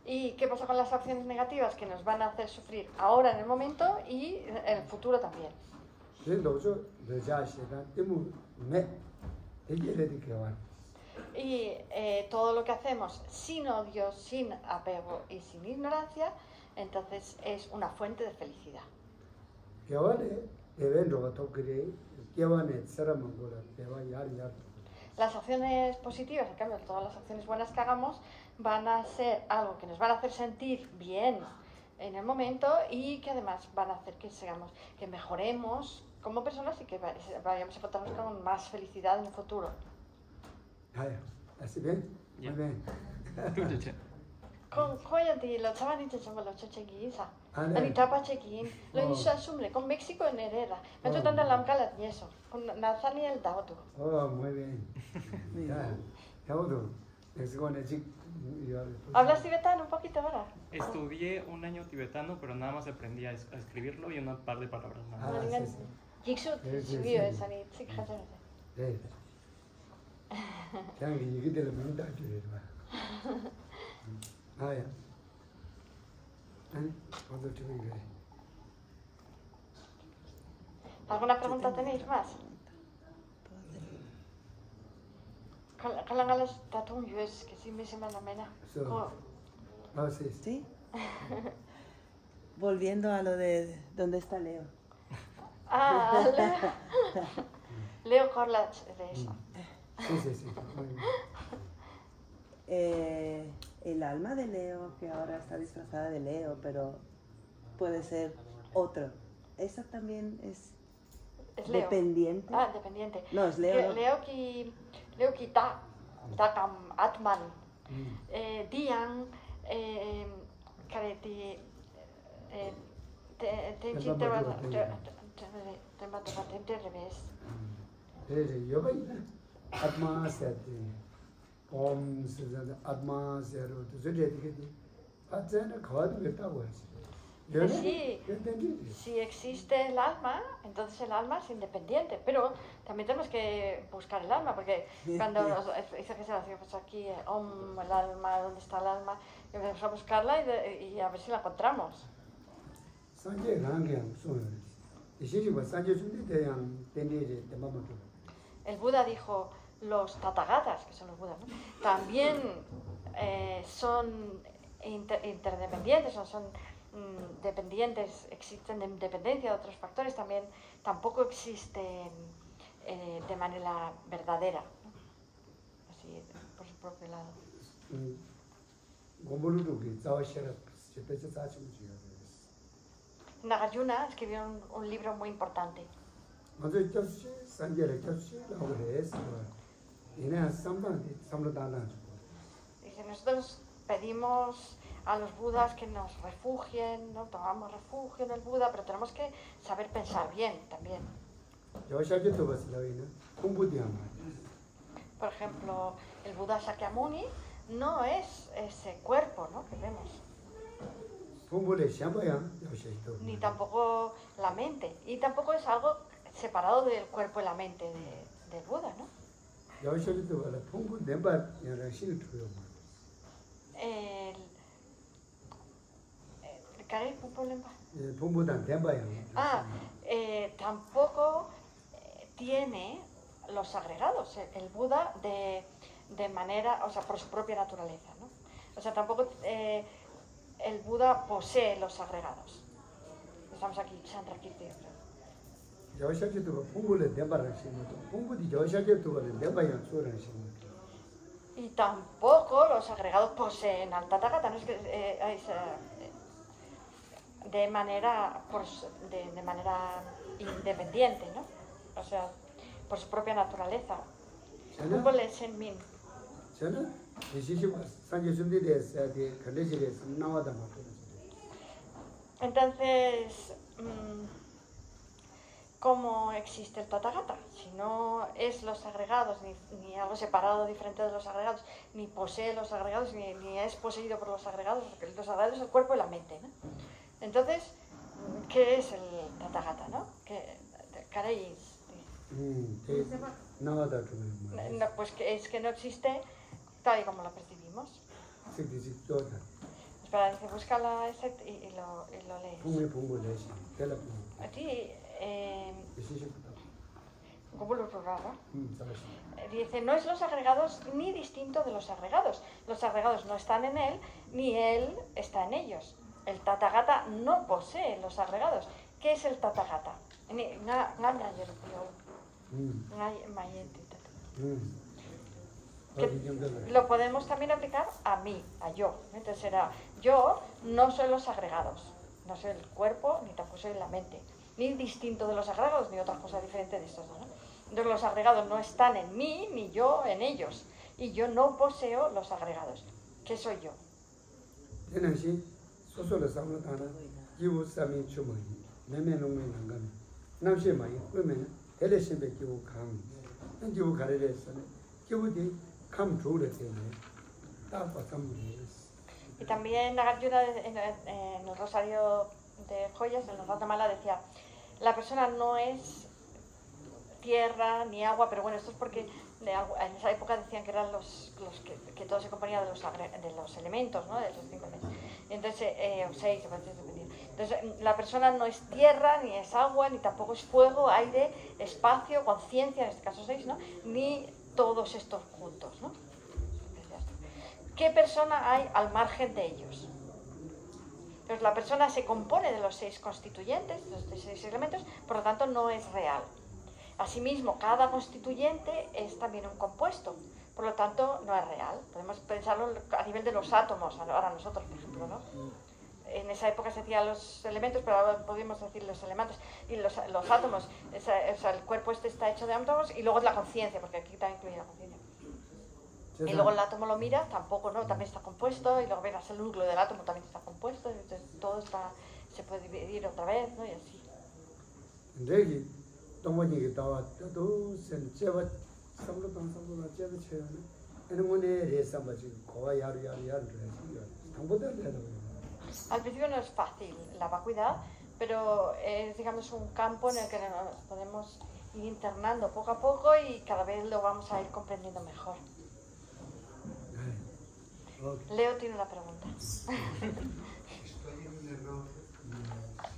¿Y qué pasa con las acciones negativas? Que nos van a hacer sufrir ahora en el momento y en el futuro también. Y todo lo que hacemos sin odio, sin apego y sin ignorancia, entonces es una fuente de felicidad. Las acciones positivas, en cambio, todas las acciones buenas que hagamos van a ser algo que nos van a hacer sentir bien en el momento y que además van a hacer que mejoremos como personas y que vayamos a encontrarnos con más felicidad en el futuro. Con lo chavan y chechamos los chocheguisa. Ani tapa chequín, lo hizo asumre con México en hereda. Me hecho tanta lamcala y eso. Con Nazani el dauto. Muy bien. ¿Hablas tibetano un poquito ahora? Estudié un año tibetano, pero nada más aprendí a escribirlo y una par de palabras nada más. Jigsaw subió esa ni tsikhajara. 네. 그냥 얘기 들으면 다 줘요. 아야. 아니, 어디 좀 그래. ¿Alguna pregunta tenéis más? Kalangalas tatung yues que sí me se me la mena. Ah, sí. ¿Sí? Volviendo a lo de ¿dónde está Leo? Ah, Leo Corlach de eso. Sí. El alma de Leo, que ahora está disfrazada de Leo, pero puede ser otro. ¿Esa también es Leo. Dependiente? Ah, dependiente. No, es Leo. Leo ki takam atman. Diang kareti tenchi te revés. yoga atma sati om sezada atma zero to zediketi atsana khawad beta was Si existe el alma, entonces el alma es independiente, pero también tenemos que buscar el alma, porque cuando dice que se hace pues aquí, el alma, ¿dónde está el alma? Y empezamos a buscarla y a ver si la encontramos. El Buda dijo, los tathagatas, que son los Budas, ¿no? También son interdependientes, son dependientes, existen de dependencia de otros factores, también tampoco existen de manera verdadera, ¿no? Así, por su propio lado. Nagarjuna escribió un libro muy importante. Dice, nosotros pedimos a los budas que nos refugien, ¿no? Tomamos refugio en el Buda, pero tenemos que saber pensar bien también. Por ejemplo, el Buda Shakyamuni no es ese cuerpo, ¿no?, que vemos. Ni tampoco la mente. Y tampoco es algo separado del cuerpo y la mente del Buda, ¿no? Tampoco tiene los agregados el Buda de manera, o sea, por su propia naturaleza, ¿no? O sea, tampoco el Buda posee los agregados. Estamos aquí, Sandra Kirti. Y tampoco los agregados poseen al Tathagata, no es que de manera independiente, ¿no? O sea, por su propia naturaleza. Entonces, ¿cómo existe el Tathagata? Si no es los agregados, ni algo separado, diferente de los agregados, ni posee los agregados, ni es poseído por los agregados, porque los agregados es el cuerpo y la mente, ¿no? Entonces, ¿qué es el Tathagata, no? ¿Qué queréis? No, pues es que no existe tal y como lo percibimos. Espera, dice, búscala y lo lees. A ti, dice, no es los agregados ni distinto de los agregados. Los agregados no están en él, ni él está en ellos. El Tathagata no posee los agregados. ¿Qué es el Tathagata? Lo podemos también aplicar a mí, a yo. Entonces será, yo no soy los agregados, no soy el cuerpo, ni tampoco soy la mente, ni distinto de los agregados, ni otra cosa diferente de estos, ¿no? Entonces los agregados no están en mí, ni yo en ellos. Y yo no poseo los agregados. ¿Qué soy yo? Y también Nagarjuna en el Rosario de Joyas, en el Ratnamala, decía, la persona no es tierra ni agua, pero bueno, esto es porque en esa época decían que eran que todo se componía de los elementos, ¿no? De los 5 elementos. Entonces, o 6, entonces, la persona no es tierra, ni es agua, ni tampoco es fuego, aire, espacio, conciencia, en este caso 6, ¿no? Ni todos estos juntos, ¿no? ¿Qué persona hay al margen de ellos? Pues la persona se compone de los 6 constituyentes, de los 6 elementos, por lo tanto no es real. Asimismo, cada constituyente es también un compuesto, por lo tanto no es real. Podemos pensarlo a nivel de los átomos, ahora nosotros, por ejemplo, ¿no? En esa época se decían los elementos, pero ahora podemos decir los elementos. Y los átomos, o sea, el cuerpo este está hecho de átomos, y luego es la conciencia, porque aquí también incluye la conciencia. Y luego el átomo lo mira, tampoco, ¿no? También está compuesto, y luego verás el núcleo del átomo también está compuesto, entonces todo se puede dividir otra vez, ¿no? Y así. Al principio no es fácil la vacuidad, pero es, digamos, un campo en el que nos podemos ir internando poco a poco y cada vez lo vamos a ir comprendiendo mejor. Leo tiene una pregunta. Estoy en un error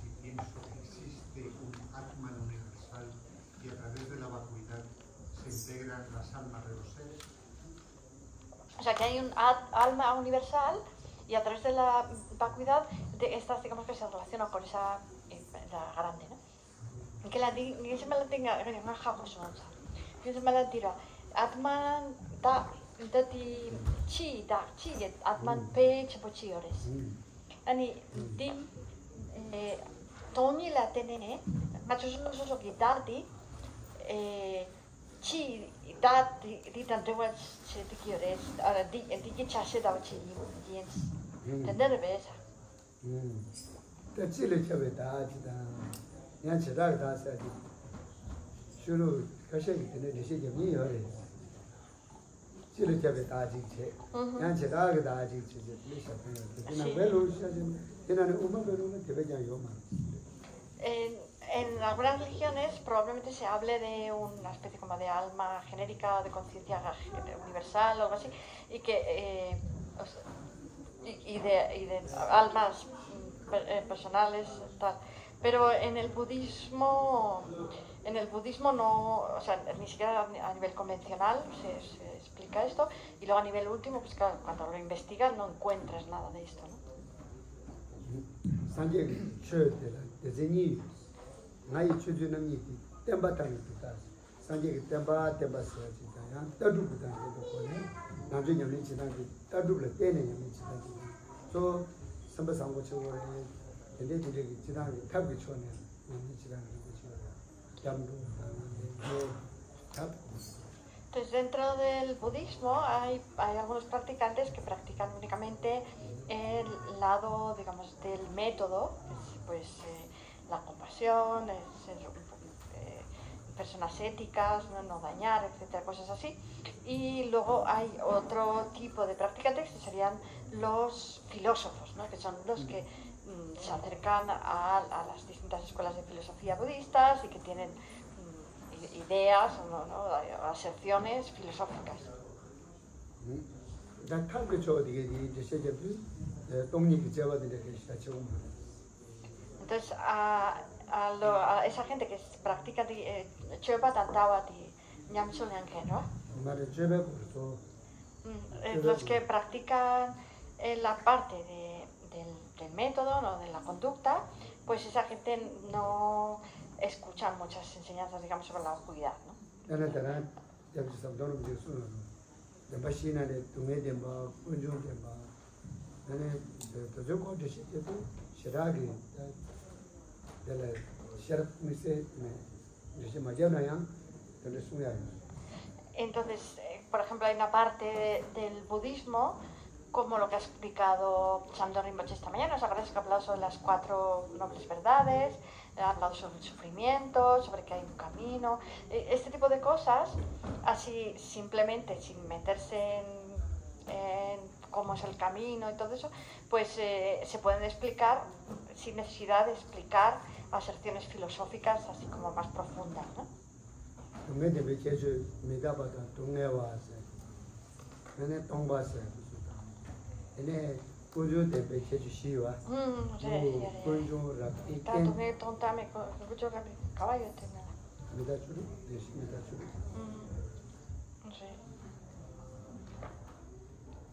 si pienso que existe un Atman universal y a través de la vacuidad se integran las almas de los seres. O sea, que hay un alma universal y a través de la vacuidad estas, digamos, que se relacionan con esa la grande, ¿no? Que la diga, Atman da dati chi da chi Atman pe chepochi ores. Ani di toni la tenene, machos so guitardi chi da di tanto was se ti ores, ahora di che chasse da chi jens. Entender besa. Te chile chabe da da. Ya cheda da sa di. Shuru kashe ki ne de she mi yore. Chile chabe da ji che. Ya cheda ga da ji che le sha pe. Tina velo sha ji. Tina ne uma velo ne te ya yo ma. En algunas religiones probablemente se hable de una especie como de alma genérica, de conciencia universal o algo así, y que y de almas personales, tal. Pero en el budismo no, o sea, ni siquiera a nivel convencional se explica esto, y luego a nivel último, pues claro, cuando lo investigas no encuentras nada de esto, ¿no? Entonces, dentro del budismo hay algunos practicantes que practican únicamente el lado, digamos, del método, pues la compasión, personas éticas, no dañar, etcétera, cosas así. Y luego hay otro tipo de practicantes que serían los filósofos, ¿no? Que son los que se acercan a las distintas escuelas de filosofía budistas y que tienen ideas, ¿no? Aserciones filosóficas. Entonces, a esa gente que practica Chopa Tantavati, Nyamsul Nyanke, ¿no? Los que practican la parte del método, ¿no? De la conducta, pues esa gente no escucha muchas enseñanzas, digamos, sobre la oscuridad, ¿no? Entonces, por ejemplo, hay una parte del budismo, como lo que ha explicado Chandon Rinpoche esta mañana. ¿Os acordáis que ha hablado sobre las 4 nobles verdades? Ha hablado sobre el sufrimiento, sobre que hay un camino. Este tipo de cosas, así simplemente, sin meterse en cómo es el camino y todo eso, pues se pueden explicar sin necesidad de explicar aserciones filosóficas así como más profundas, ¿no?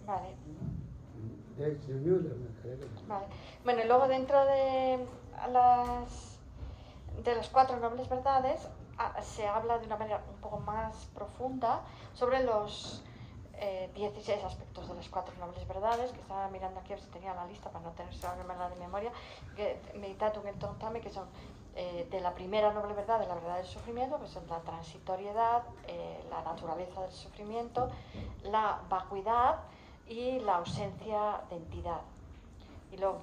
Vale. Vale. Bueno, y luego dentro de las 4 nobles verdades se habla de una manera un poco más profunda sobre los 16 aspectos de las 4 nobles verdades, que estaba mirando aquí a ver si tenía la lista para no tener la de memoria, que Meditatum et Tontame, que son de la primera noble verdad, de la verdad del sufrimiento, que son la transitoriedad, la naturaleza del sufrimiento, la vacuidad y la ausencia de entidad. Y luego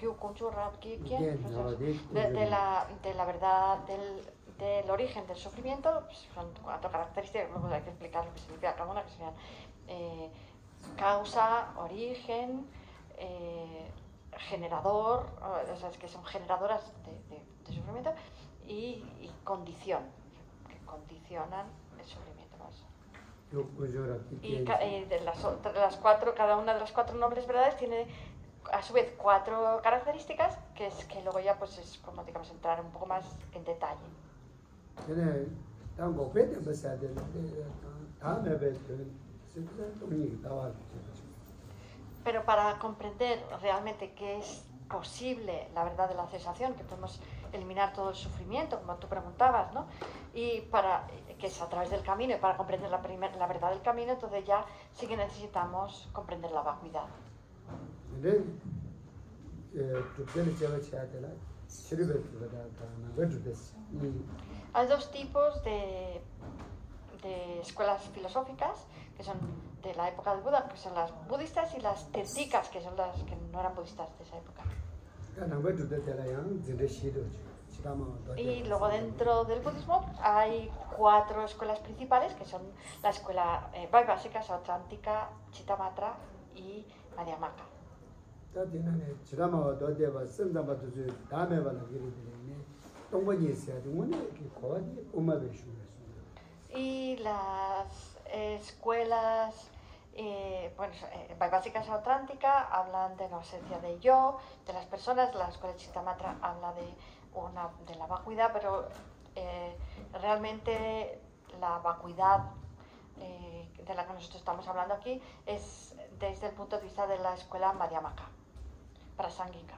de la verdad del origen del sufrimiento, pues son 4 características, luego hay que explicar lo que significa cada una, que serían causa, origen, generador, o sea, es que son generadoras de sufrimiento, y condición, que condicionan el sufrimiento más. Y de las 4, cada una de las 4 nobles verdades tiene a su vez 4 características que luego ya pues es como digamos entrar un poco más en detalle. Pero para comprender realmente que es posible la verdad de la cesación, que podemos eliminar todo el sufrimiento, como tú preguntabas, ¿no? Y que es a través del camino, y para comprender la verdad del camino, entonces ya sí que necesitamos comprender la vacuidad. Hay 2 tipos de escuelas filosóficas, que son de la época del Buda, que son las budistas, y las tirtikas, que son las que no eran budistas de esa época. Y luego dentro del budismo hay 4 escuelas principales, que son la escuela Vaibhasika, Sautrantika, Chittamatra y Madhyamaka. Y las escuelas Vaibhasika Sautrantika hablan de la ausencia de yo, de las personas. La escuela Chittamatra habla de la vacuidad, pero realmente la vacuidad de la que nosotros estamos hablando aquí es desde el punto de vista de la escuela Madhyamaka, Prasangika.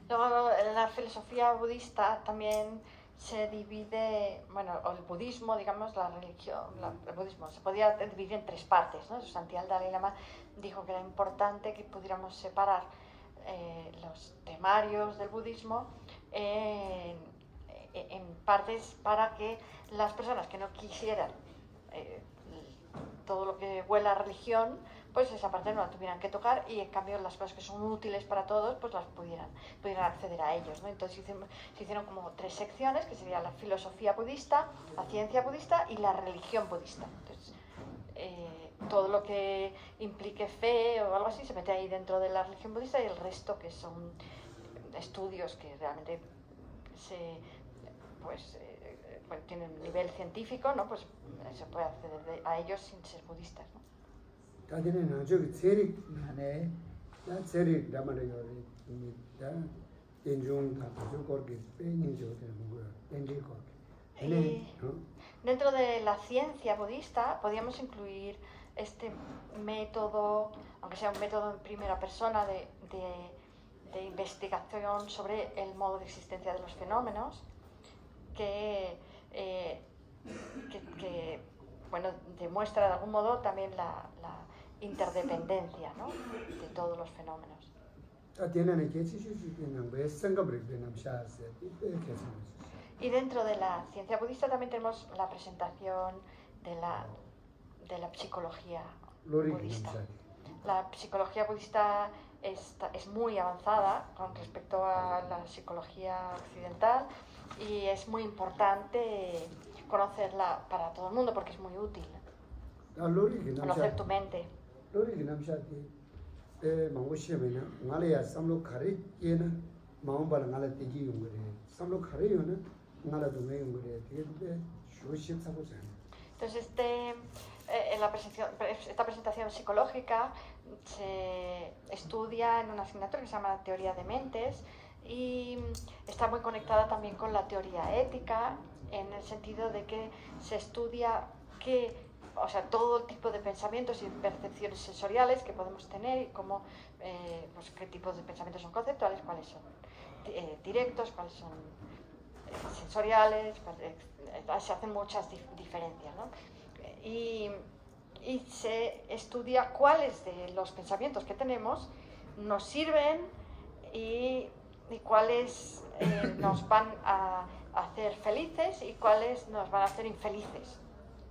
Luego, la filosofía budista también se divide, bueno, o el budismo, digamos, la religión, el budismo se podía dividir en 3 partes, ¿no? Santial Dalai Lama dijo que era importante que pudiéramos separar los temarios del budismo en partes para que las personas que no quisieran todo lo que huela a religión, pues esa parte no la tuvieran que tocar, y en cambio las cosas que son útiles para todos, pues las pudieran acceder a ellos, ¿no? Entonces se hicieron como 3 secciones, que sería la filosofía budista, la ciencia budista y la religión budista. Entonces, todo lo que implique fe o algo así se mete ahí dentro de la religión budista, y el resto, que son estudios que realmente tienen nivel científico, ¿no? Pues se puede acceder a ellos sin ser budistas, ¿no? Dentro de la ciencia budista podríamos incluir este método, aunque sea un método en primera persona de investigación sobre el modo de existencia de los fenómenos, que demuestra de algún modo también la interdependencia, ¿no? De todos los fenómenos. Y dentro de la ciencia budista también tenemos la presentación de la psicología budista. La psicología budista es muy avanzada con respecto a la psicología occidental y es muy importante conocerla para todo el mundo porque es muy útil. Conocer tu mente. Entonces esta presentación psicológica se estudia en una asignatura que se llama Teoría de Mentes y está muy conectada también con la teoría ética en el sentido de que se estudia todo el tipo de pensamientos y percepciones sensoriales que podemos tener y cómo, qué tipos de pensamientos son conceptuales, cuáles son directos, cuáles son sensoriales, se hacen muchas diferencias, ¿no? Y se estudia cuáles de los pensamientos que tenemos nos sirven y cuáles nos van a hacer felices y cuáles nos van a hacer infelices.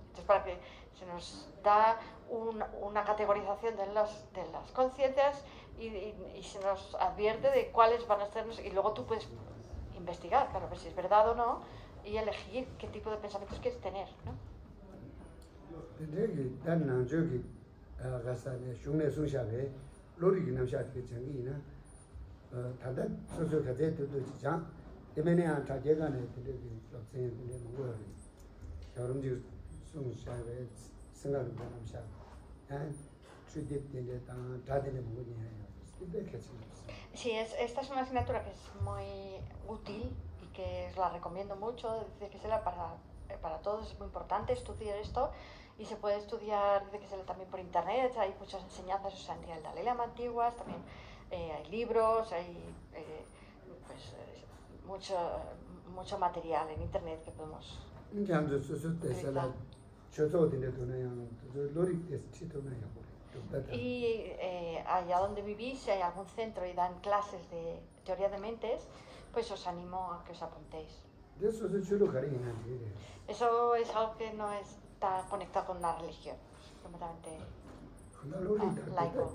Entonces, para que se nos da una categorización de las conciencias y se nos advierte de cuáles van a hacernos, y luego tú puedes investigar, claro, ver si es verdad o no, y elegir qué tipo de pensamientos quieres tener, ¿no? Sí, esta es una asignatura que es muy útil y que la recomiendo mucho, desde que sea para todos es muy importante estudiar esto y se puede estudiar desde que sea también por internet, hay muchas enseñanzas, o sea, en el Dalai Lama antiguas, también hay libros, hay mucho material en internet que podemos utilizar. Y allá donde vivís, si hay algún centro y dan clases de teoría de mentes, pues os animo a que os apuntéis. Eso es algo que no está conectado con una religión, es completamente laico.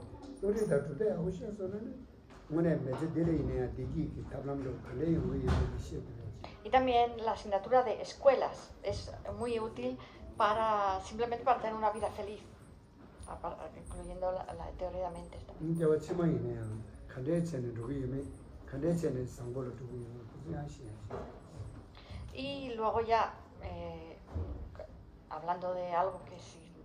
Y también la asignatura de escuelas es muy útil simplemente para tener una vida feliz, incluyendo la teoría de mentes también. Y luego ya, hablando de algo que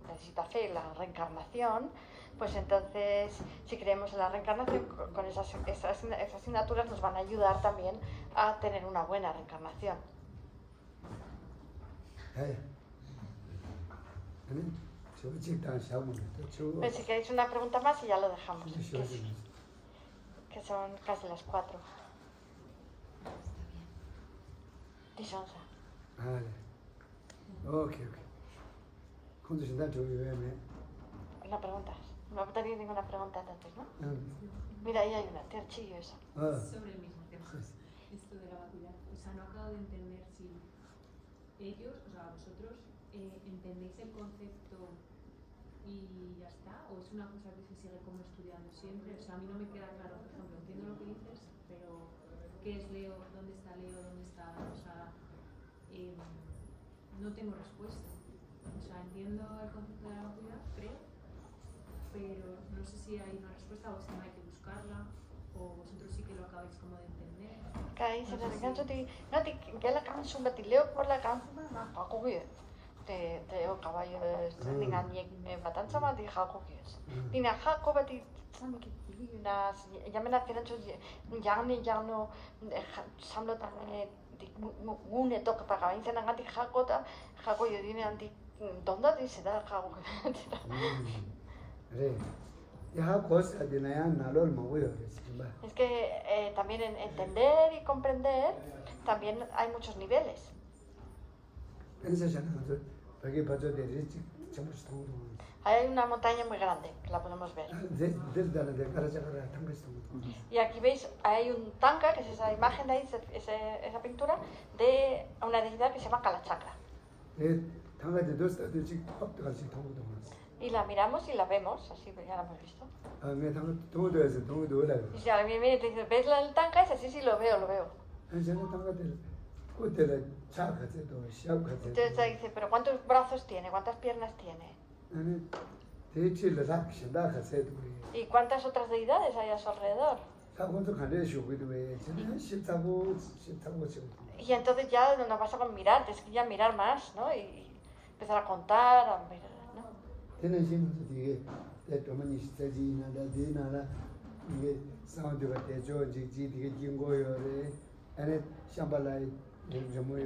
necesita fe, la reencarnación, pues entonces si creemos en la reencarnación, con esas asignaturas nos van a ayudar también a tener una buena reencarnación. Pues si queréis una pregunta más y ya lo dejamos, que son casi las 4. Disonsa. ¿No preguntas? No tenéis ninguna pregunta entonces, ¿no? Mira, ahí hay una, te archillo esa. Sobre el mismo tema, esto de la vacuidad. O sea, no acabo de entender si ellos, o sea, vosotros, entendéis el concepto y ya está, o es una cosa que se sigue como estudiando siempre. O sea, a mí no me queda claro, por ejemplo, entiendo lo que dices, pero ¿qué es Leo? ¿Dónde está Leo? ¿Dónde está? O sea, no tengo respuesta. O sea, entiendo el concepto de la vacuidad, creo, pero no sé si hay una respuesta o si no hay que buscarla, o vosotros sí que lo acabáis como de entender. Kai se regancho que la kan sumba ti Leo por la kan na hakuge te caballo ningan me batan sama di hakuge dina hako bati samki na yamena tirancho yangno samlo tamane di mune toka para insa na ngati hakota hako yodine anti donda di se da hakuge Es que también en entender y comprender también hay muchos niveles. Hay una montaña muy grande, que la podemos ver. Y aquí veis, hay un tanka, que es esa imagen de ahí, esa pintura, de una deidad que se llama Kalachakra. Y la miramos y la vemos, así ya la hemos visto. Y si alguien viene y te dice, ¿ves el tanka ese? Sí, sí, lo veo, lo veo. Entonces te dice, ¿pero cuántos brazos tiene? ¿Cuántas piernas tiene? ¿Y cuántas otras deidades hay a su alrededor? Y entonces ya no basta con mirar, tienes que ya mirar más, ¿no? Y empezar a contar, a mirar, ¿no?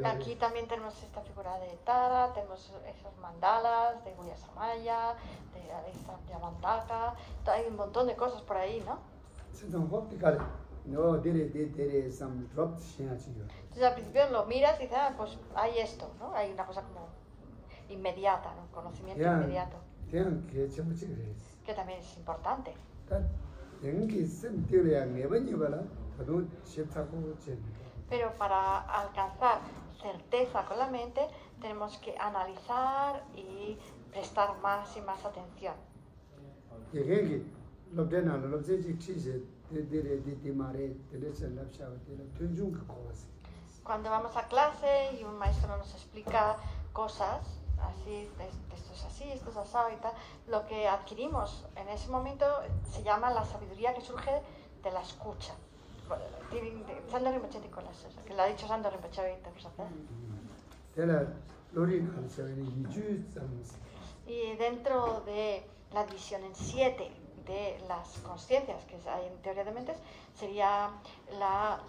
Aquí también tenemos esta figura de Tara, tenemos esos mandalas de Guya Samaya, de Yamantaka, hay un montón de cosas por ahí, ¿no? Entonces al principio lo miras y dices, ah, pues hay esto, ¿no? Hay una cosa como inmediata, ¿no? Conocimiento inmediato. Que también es importante. Pero para alcanzar certeza con la mente tenemos que analizar y prestar más y más atención. Cuando vamos a clase y un maestro nos explica cosas, así, esto es así, esto es asado y tal, lo que adquirimos en ese momento se llama la sabiduría que surge de la escucha. Sando Rinpoche Nicolás, que lo ha dicho Sando Rinpoche ahorita, y dentro de la división en 7 de las consciencias que hay en teoría de mentes, sería la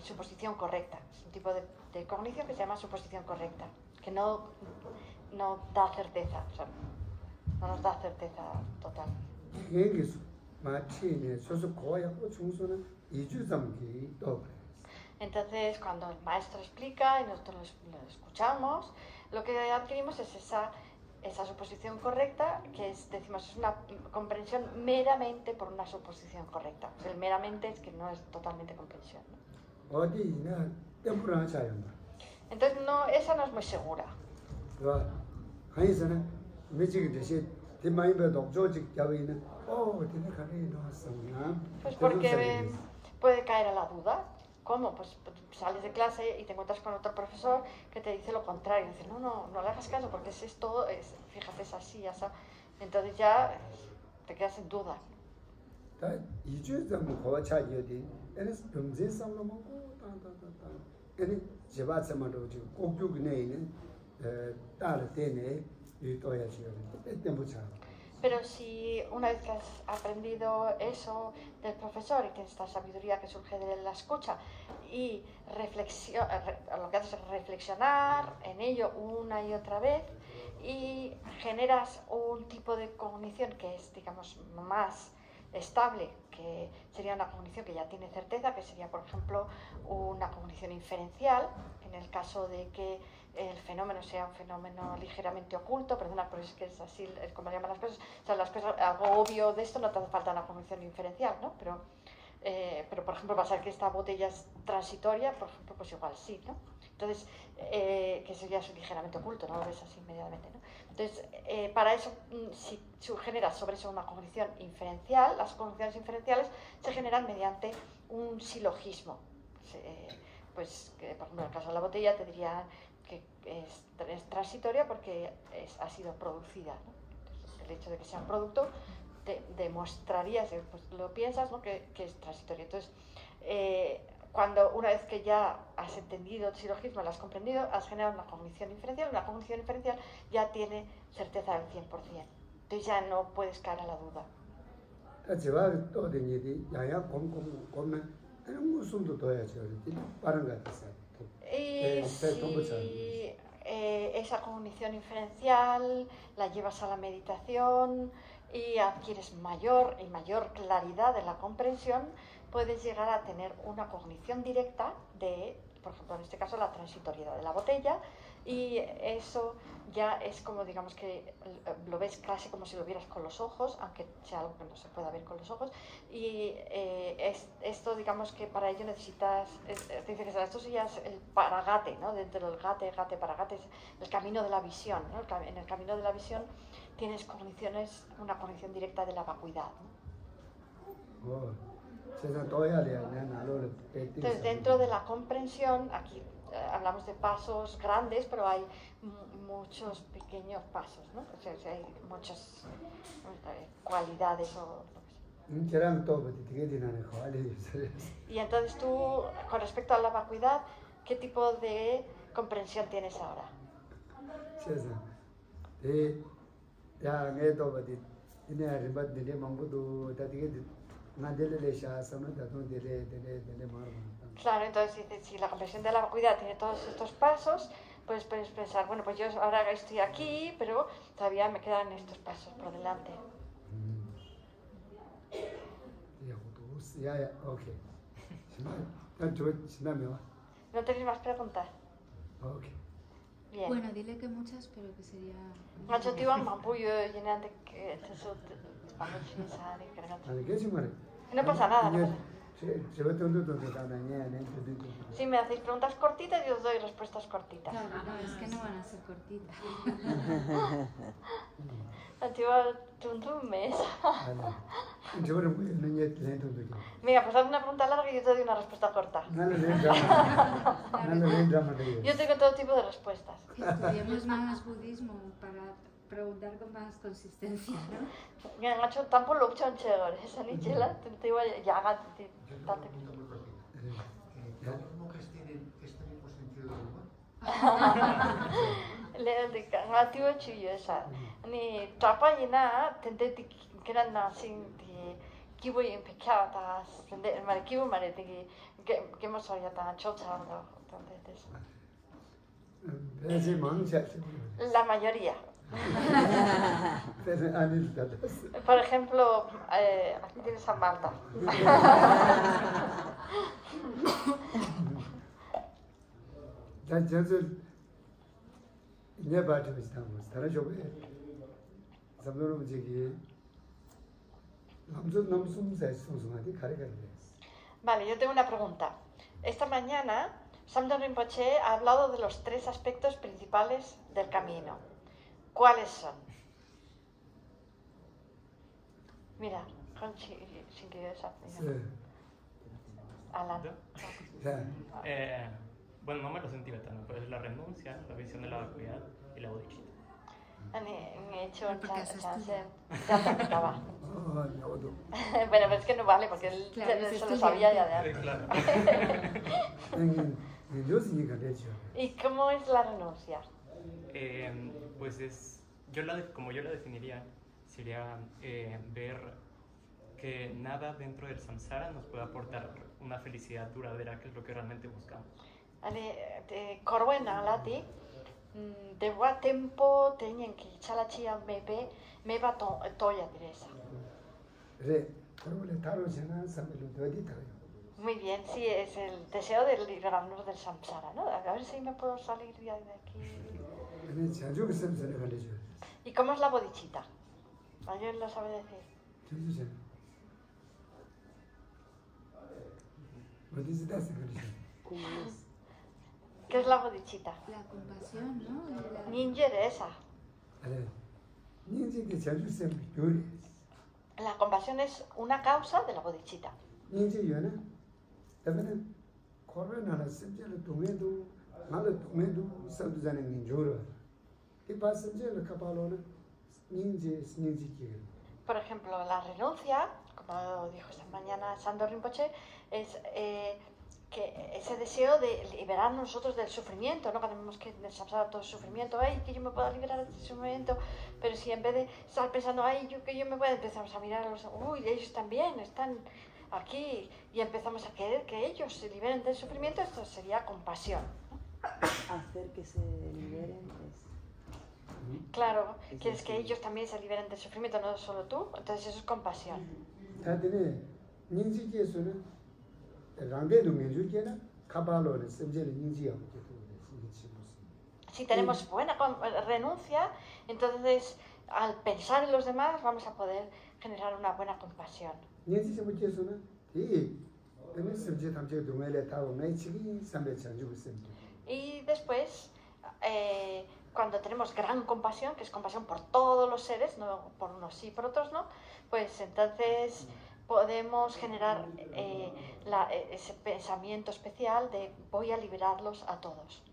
suposición correcta. Es un tipo de cognición que se llama suposición correcta, que no da certeza, o sea, no nos da certeza total. Entonces, cuando el maestro explica y nosotros lo escuchamos, lo que adquirimos es esa suposición correcta, que decimos, es una comprensión meramente por una suposición correcta. O sea, el meramente es que no es totalmente comprensión, ¿no? Entonces, esa no es muy segura. Pues porque puede caer a la duda. ¿Cómo? Pues sales de clase y te encuentras con otro profesor que te dice lo contrario. Dice, no le hagas caso porque fíjate, es así, así. Entonces ya te quedas en duda. Pero si una vez que has aprendido eso del profesor y tienes esta sabiduría que surge de la escucha y lo que haces es reflexionar en ello una y otra vez y generas un tipo de cognición que es, digamos, más estable, que sería una cognición que ya tiene certeza, que sería, por ejemplo, una cognición inferencial, en el caso de que el fenómeno sea un fenómeno ligeramente oculto, perdona, pero es que es así como llaman las cosas, o sea, las cosas, algo obvio de esto no te hace falta una cognición inferencial, ¿no? Pero por ejemplo, va a ser que esta botella es transitoria, por ejemplo, pues igual sí, ¿no? Entonces, que eso ya es ligeramente oculto, no lo ves así inmediatamente, ¿no? Entonces, para eso, si generas sobre eso una cognición inferencial, las cogniciones inferenciales se generan mediante un silogismo. Pues, por ejemplo, en el caso de la botella te diría que es transitoria porque ha sido producida, ¿no? Entonces, el hecho de que sea un producto te demostraría, si pues, lo piensas, ¿no? que es transitorio. Entonces, una vez que ya has entendido el silogismo, lo has comprendido, has generado una cognición inferencial ya tiene certeza del 100%. Entonces ya no puedes caer a la duda. Y si esa cognición inferencial la llevas a la meditación y adquieres mayor y mayor claridad de la comprensión, puedes llegar a tener una cognición directa de, por ejemplo, en este caso, la transitoriedad de la botella Y eso ya es como, digamos que lo ves casi como si lo vieras con los ojos, aunque sea algo que no se pueda ver con los ojos. Y esto, digamos que para ello necesitas, dice que esto ya es el paragate, ¿no? Dentro del paragate es el camino de la visión, ¿no? En el camino de la visión tienes una cognición directa de la vacuidad, ¿no? Entonces, dentro de la comprensión, aquí hablamos de pasos grandes, pero hay muchos pequeños pasos, ¿no? O sea, hay muchas cualidades o lo que sea. Y entonces tú, con respecto a la vacuidad, ¿qué tipo de comprensión tienes ahora? Claro, entonces si la comprensión de la vacuidad tiene todos estos pasos, pues puedes pensar, bueno, pues yo ahora estoy aquí, pero todavía me quedan estos pasos por delante. ¿No tenéis más preguntas? Bien. Bueno, dile que muchas, pero que sería... No pasa nada, no pasa nada. Si me hacéis preguntas cortitas, yo os doy respuestas cortitas. Claro, no, es que no van a ser cortitas. Mira, pues haz una pregunta larga y yo te doy una respuesta corta. Yo tengo todo tipo de respuestas. Estudiemos más budismo para preguntar con más consistencia, ¿no? 그냥 아주 담볼 옵션 체어를 해서니 제가 때와 야가 tanto. ¿Las monjas tienen este mismo sentido del humor? Le ngatiwa chuyesa. Ni tapayina tende kiranna sin di kibo impecata, tende mare kibo mare de que hemos oído tan chotando, entonces. La mayoría. Por ejemplo, aquí tienes a Marta. Vale, yo tengo una pregunta. Esta mañana, Samdon Rinpoche ha hablado de los 3 aspectos principales del camino. ¿Cuáles son? Mira, sin que yo Alan. Bueno, no me lo sentí tan, pero es la renuncia, la visión de la vacuidad y la bodhicitta. Me he hecho un chance. Bueno, pero es que no vale porque él se lo sabía ya de antes. Claro. ¿Y cómo es la renuncia? Pues es, como yo la definiría, sería ver que nada dentro del samsara nos puede aportar una felicidad duradera, que es lo que realmente buscamos. Corbuena lati, de buen tiempo tenían que chalachia me va toya diresa. Muy bien, sí, es el deseo de librarnos del samsara, ¿no? A ver si me puedo salir de aquí. ¿Y cómo es la bodhicitta? ¿Alguien lo sabe decir? ¿Qué es la bodhicitta? La compasión, ¿no? Ninje esa. La compasión es una causa de la bodhicitta. Por ejemplo, la renuncia, como dijo esta mañana Samdon Rinpoche, es que ese deseo de liberarnos nosotros del sufrimiento, ¿no? Cuando vemos que en el samsara todo es sufrimiento, ay, que yo me pueda liberar de este sufrimiento, pero si en vez de estar pensando, ay, que yo me pueda, empezamos a mirar a los, uy, ellos también están aquí, y empezamos a querer que ellos se liberen del sufrimiento, esto sería compasión, ¿no? Hacer que se liberen es... Claro, quieres que ellos también se liberen del sufrimiento, no solo tú, entonces eso es compasión. Si tenemos buena renuncia, entonces al pensar en los demás vamos a poder generar una buena compasión. Y después, cuando tenemos gran compasión, que es compasión por todos los seres, no por unos sí, por otros no, pues entonces podemos generar ese pensamiento especial de voy a liberarlos a todos.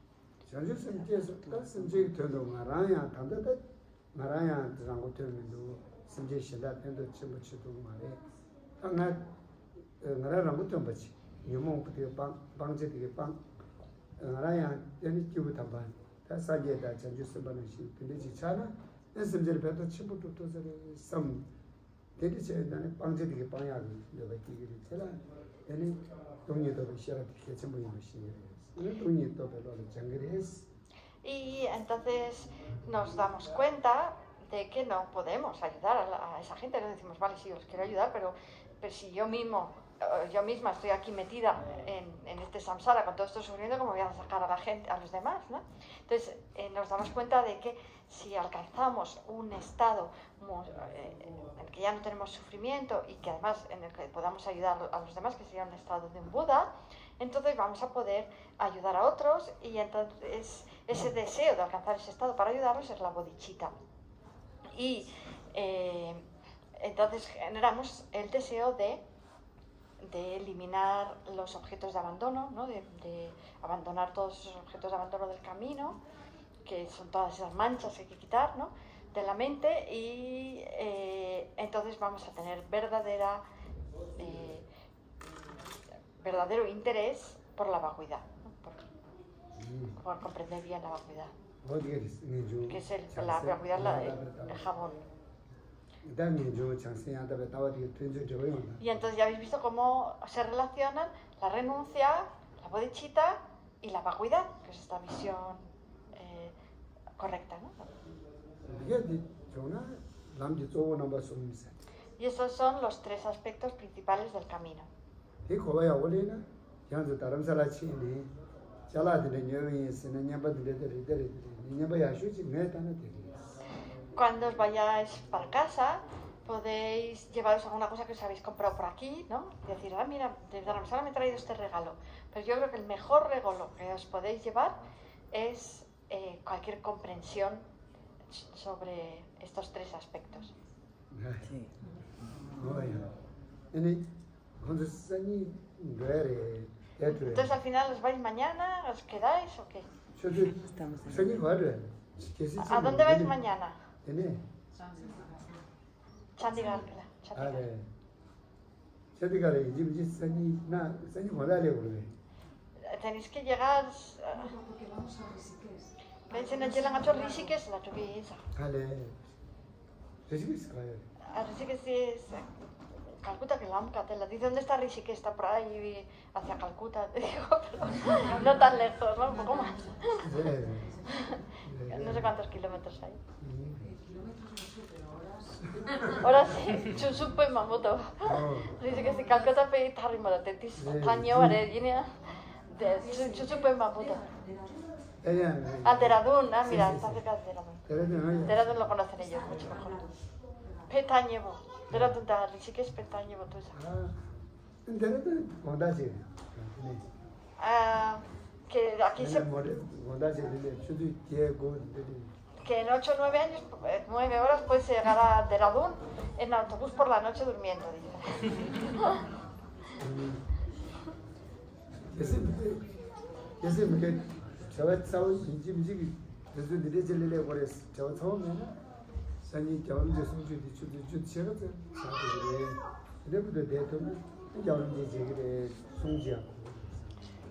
Y entonces nos damos cuenta de que no podemos ayudar a esa gente. Le decimos, vale, sí, os quiero ayudar, pero si yo misma estoy aquí metida en este samsara con todo esto sufriendo, ¿cómo voy a sacar a la gente, a los demás, ¿no? Entonces nos damos cuenta de que si alcanzamos un estado en el que ya no tenemos sufrimiento y que además en el que podamos ayudar a los demás, que sería un estado de un Buda, entonces vamos a poder ayudar a otros, y entonces ese deseo de alcanzar ese estado para ayudarlos es la bodhicitta. Y entonces generamos el deseo de eliminar los objetos de abandono, ¿no? de abandonar todos esos objetos de abandono del camino, que son todas esas manchas que hay que quitar, ¿no? de la mente, y entonces vamos a tener verdadero interés por la vacuidad, ¿no? por comprender bien la vacuidad, que es la vacuidad, el jabón. Y entonces ya habéis visto cómo se relacionan la renuncia, la bodhicitta y la vacuidad, que es esta visión correcta, ¿no? Y estos son los tres aspectos principales del camino. Cuando os vayáis para casa, podéis llevaros alguna cosa que os habéis comprado por aquí, ¿no? Y decir, mira, de Dharamsala me he traído este regalo. Pero yo creo que el mejor regalo que os podéis llevar es cualquier comprensión sobre estos tres aspectos. Sí. Entonces al final os vais mañana, os quedáis o qué? Estamos ¿A dónde vais mañana? Chandigarh. Tenéis que llegar. Porque vamos a Rishikesh. Pensen en Jelang Achor Rishikesh, la tuviesa. A Rishikesh es Calcuta, que la dice, ¿dónde está Rishikesh? Está por ahí hacia Calcuta. Digo, pero no tan lejos, ¿no? Un poco más. No sé cuántos kilómetros hay. Kilómetros no sé, pero horas. Ahora sí, Chusupo y Mamoto. Dice que si Calcuta pe Tarimoto, Tetis, Taño, Aredina, Chusupo y Mamoto. A Dehradun, mira, está cerca de Dehradun. Dehradun lo conocen ellos mucho mejor. Petañevo. Dehradun da Rishikesh Petañevo, tú sabes. Que aquí que en 8 o 9 años, 9 horas puedes llegar a Dehradun en autobús por la noche durmiendo, dice.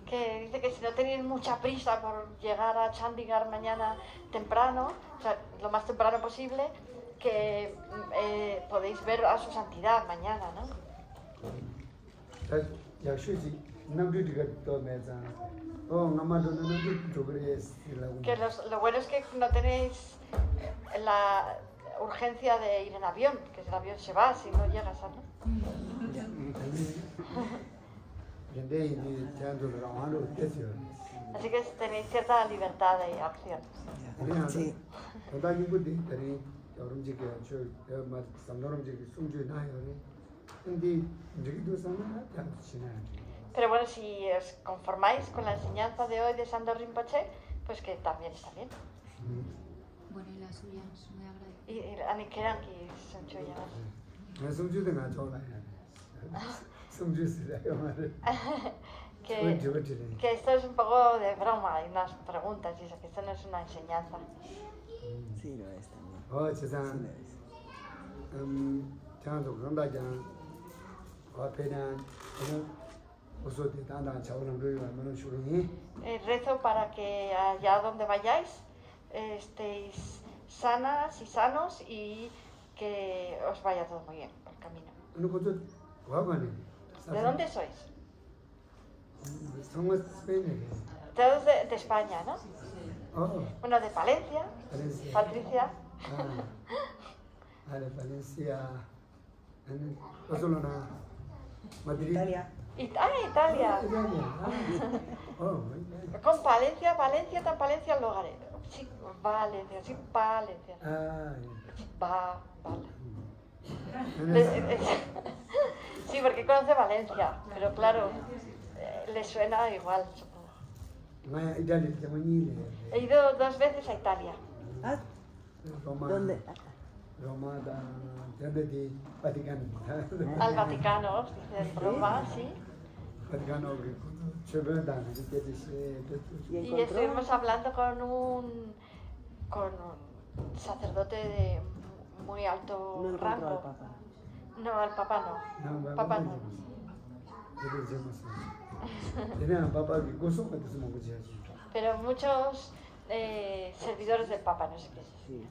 Que dice que si no tenéis mucha prisa por llegar a Chandigarh mañana temprano, o sea, lo más temprano posible, que podéis ver a su santidad mañana, ¿no? Que lo bueno es que no tenéis la urgencia de ir en avión, que el avión se va si no llegas, ¿no? Así que tenéis cierta libertad de acción. Sí. 도다기 부디 들이 여름지게 저 삼노름지게 숨주 나요네. 근데 저기도 사나 당치나. Pero bueno, si os conformáis con la enseñanza de hoy de Sandor Rinpoche, pues que también está bien. Bueno, y la suya, es muy agradecida. Y Anikiranki son choyanas. 나 숨주도 나 좋아해. 숨주스라요 말을. Que esto es un poco de broma, hay unas preguntas y eso, que esto no es una enseñanza. Sí, lo es también. 세상 Sí, lo es. 장도 그런다장 앞에는 어서디 단단 차원을 그리면 주니 Rezo para que allá donde vayáis estéis sanas y sanos y que os vaya todo muy bien por el camino. 어느 곳도 와가네. ¿De dónde sois? somos España. Todos de España, ¿no? Oh, Bueno, de Palencia, Valencia. Patricia. Valencia. Barcelona. Madrid. Italia. Italia. Oh, Con Palencia, tan Palencia lugar. Sí, Valencia, sí, Valencia. Vale. Sí, porque conoce Valencia, pero claro, le suena igual, supongo. He ido 2 veces a Italia. Ah, ¿dónde? Roma, ¿dónde? Vaticano. Al Vaticano, dice Roma, sí. Vaticano, Y estuvimos hablando con un sacerdote de muy alto No encontró rango. al Papa. No, al Papa no. Papa no. Pero muchos servidores del Papa, no sé qué es. Sí.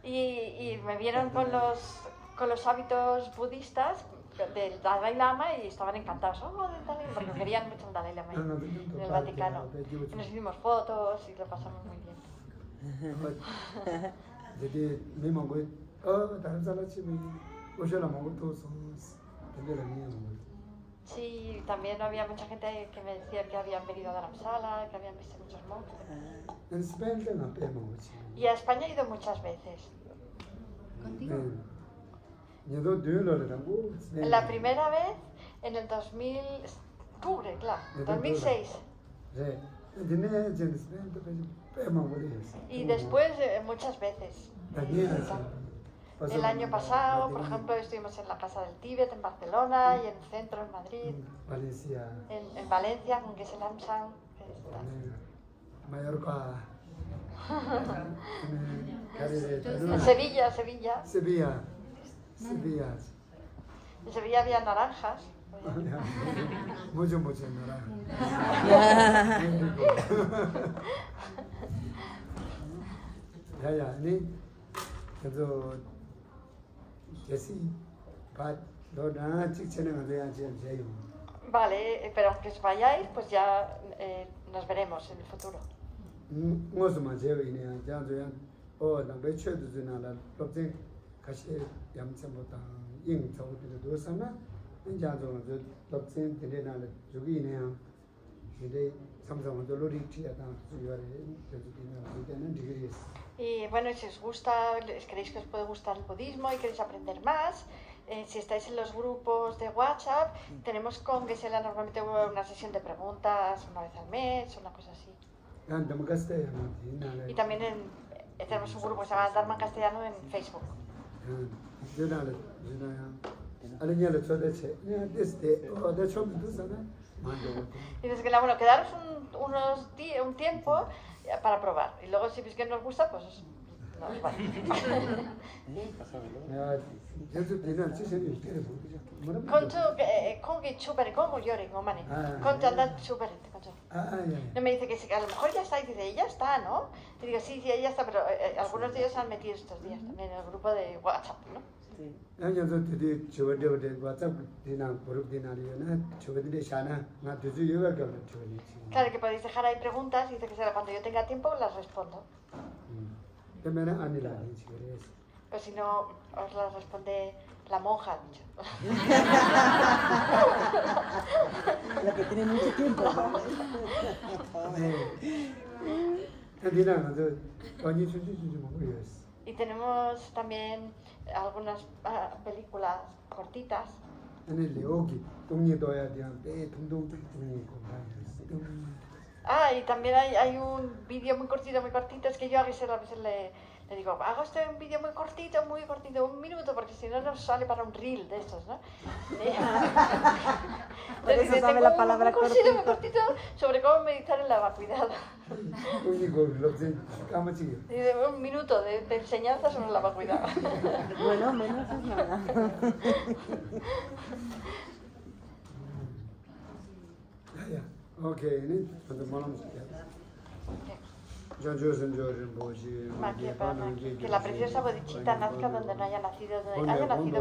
Y me vieron con los hábitos budistas del Dalai Lama y estaban encantados. Oh, del Dalai Lama, porque querían mucho el Dalai Lama ahí, en el Vaticano. Y nos hicimos fotos y lo pasamos muy bien. Sí, también había mucha gente que me decía que habían venido a Dharamsala, que habían visto muchos monjes. Y a España he ido muchas veces. ¿Contigo? La primera vez en el 2000, octubre, claro, 2006. Y después muchas veces. El año pasado, por ejemplo, estuvimos en la Casa del Tíbet, en Barcelona, y en el centro, en Madrid. En Valencia, con Geshe Lamsang. Mallorca. En Sevilla. Sevilla. En Sevilla había naranjas. Mucho naranja. Ya, ni. 그래서 제시 Vale, pero aunque os vayáis, pues ya nos veremos en el futuro. Y bueno, si os gusta, creéis que os puede gustar el budismo y queréis aprender más, si estáis en los grupos de WhatsApp, tenemos con Geshe-la normalmente una sesión de preguntas una vez al mes, una cosa así. Y también tenemos un grupo que se llama Dharma en Castellano en Facebook. Y dices que bueno, quedaros un tiempo para probar. Y luego si veis que no os gusta, pues no os vais. Concho, súper, como lloren, o mane. Concho, anda súper. No me dice que a lo mejor ya está, y dice, ya está, ¿no? Y digo, sí, ya está, pero algunos de ellos se han metido estos días también en el grupo de WhatsApp, ¿no? Sí. Claro, que podéis dejar ahí preguntas y dice que cuando yo tenga tiempo las respondo. Pues si no, os la responde la monja, ha dicho. La que tiene mucho tiempo. Y tenemos también algunas películas cortitas. Y también hay un vídeo muy cortito, es que yo a veces le digo, hago este un vídeo muy cortito, 1 minuto, porque si no nos sale para un reel de estos, ¿no? Por eso sabe tengo la palabra muy cortito sobre cómo meditar en la vacuidad. Y de 1 minuto de enseñanza sobre la vacuidad. Bueno, menos es nada. Que la preciosa bodhicitta nazca donde no haya nacido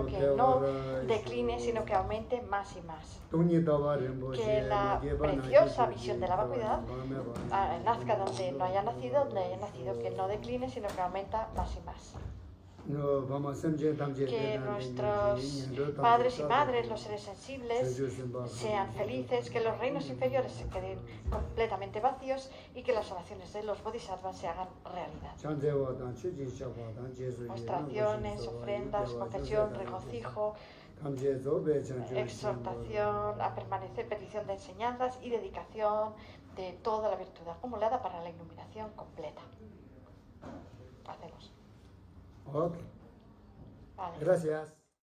que no decline, sino que aumente más y más. Que la preciosa visión de la vacuidad nazca donde no haya nacido, que no decline, sino que aumenta más y más. Que nuestros padres y madres, los seres sensibles, sean felices, que los reinos inferiores se queden completamente vacíos y que las oraciones de los bodhisattvas se hagan realidad. Mostraciones, ofrendas, confesión, regocijo, exhortación a permanecer, petición de enseñanzas y dedicación de toda la virtud acumulada para la iluminación completa. Hacemos. Ok. Vale. Gracias.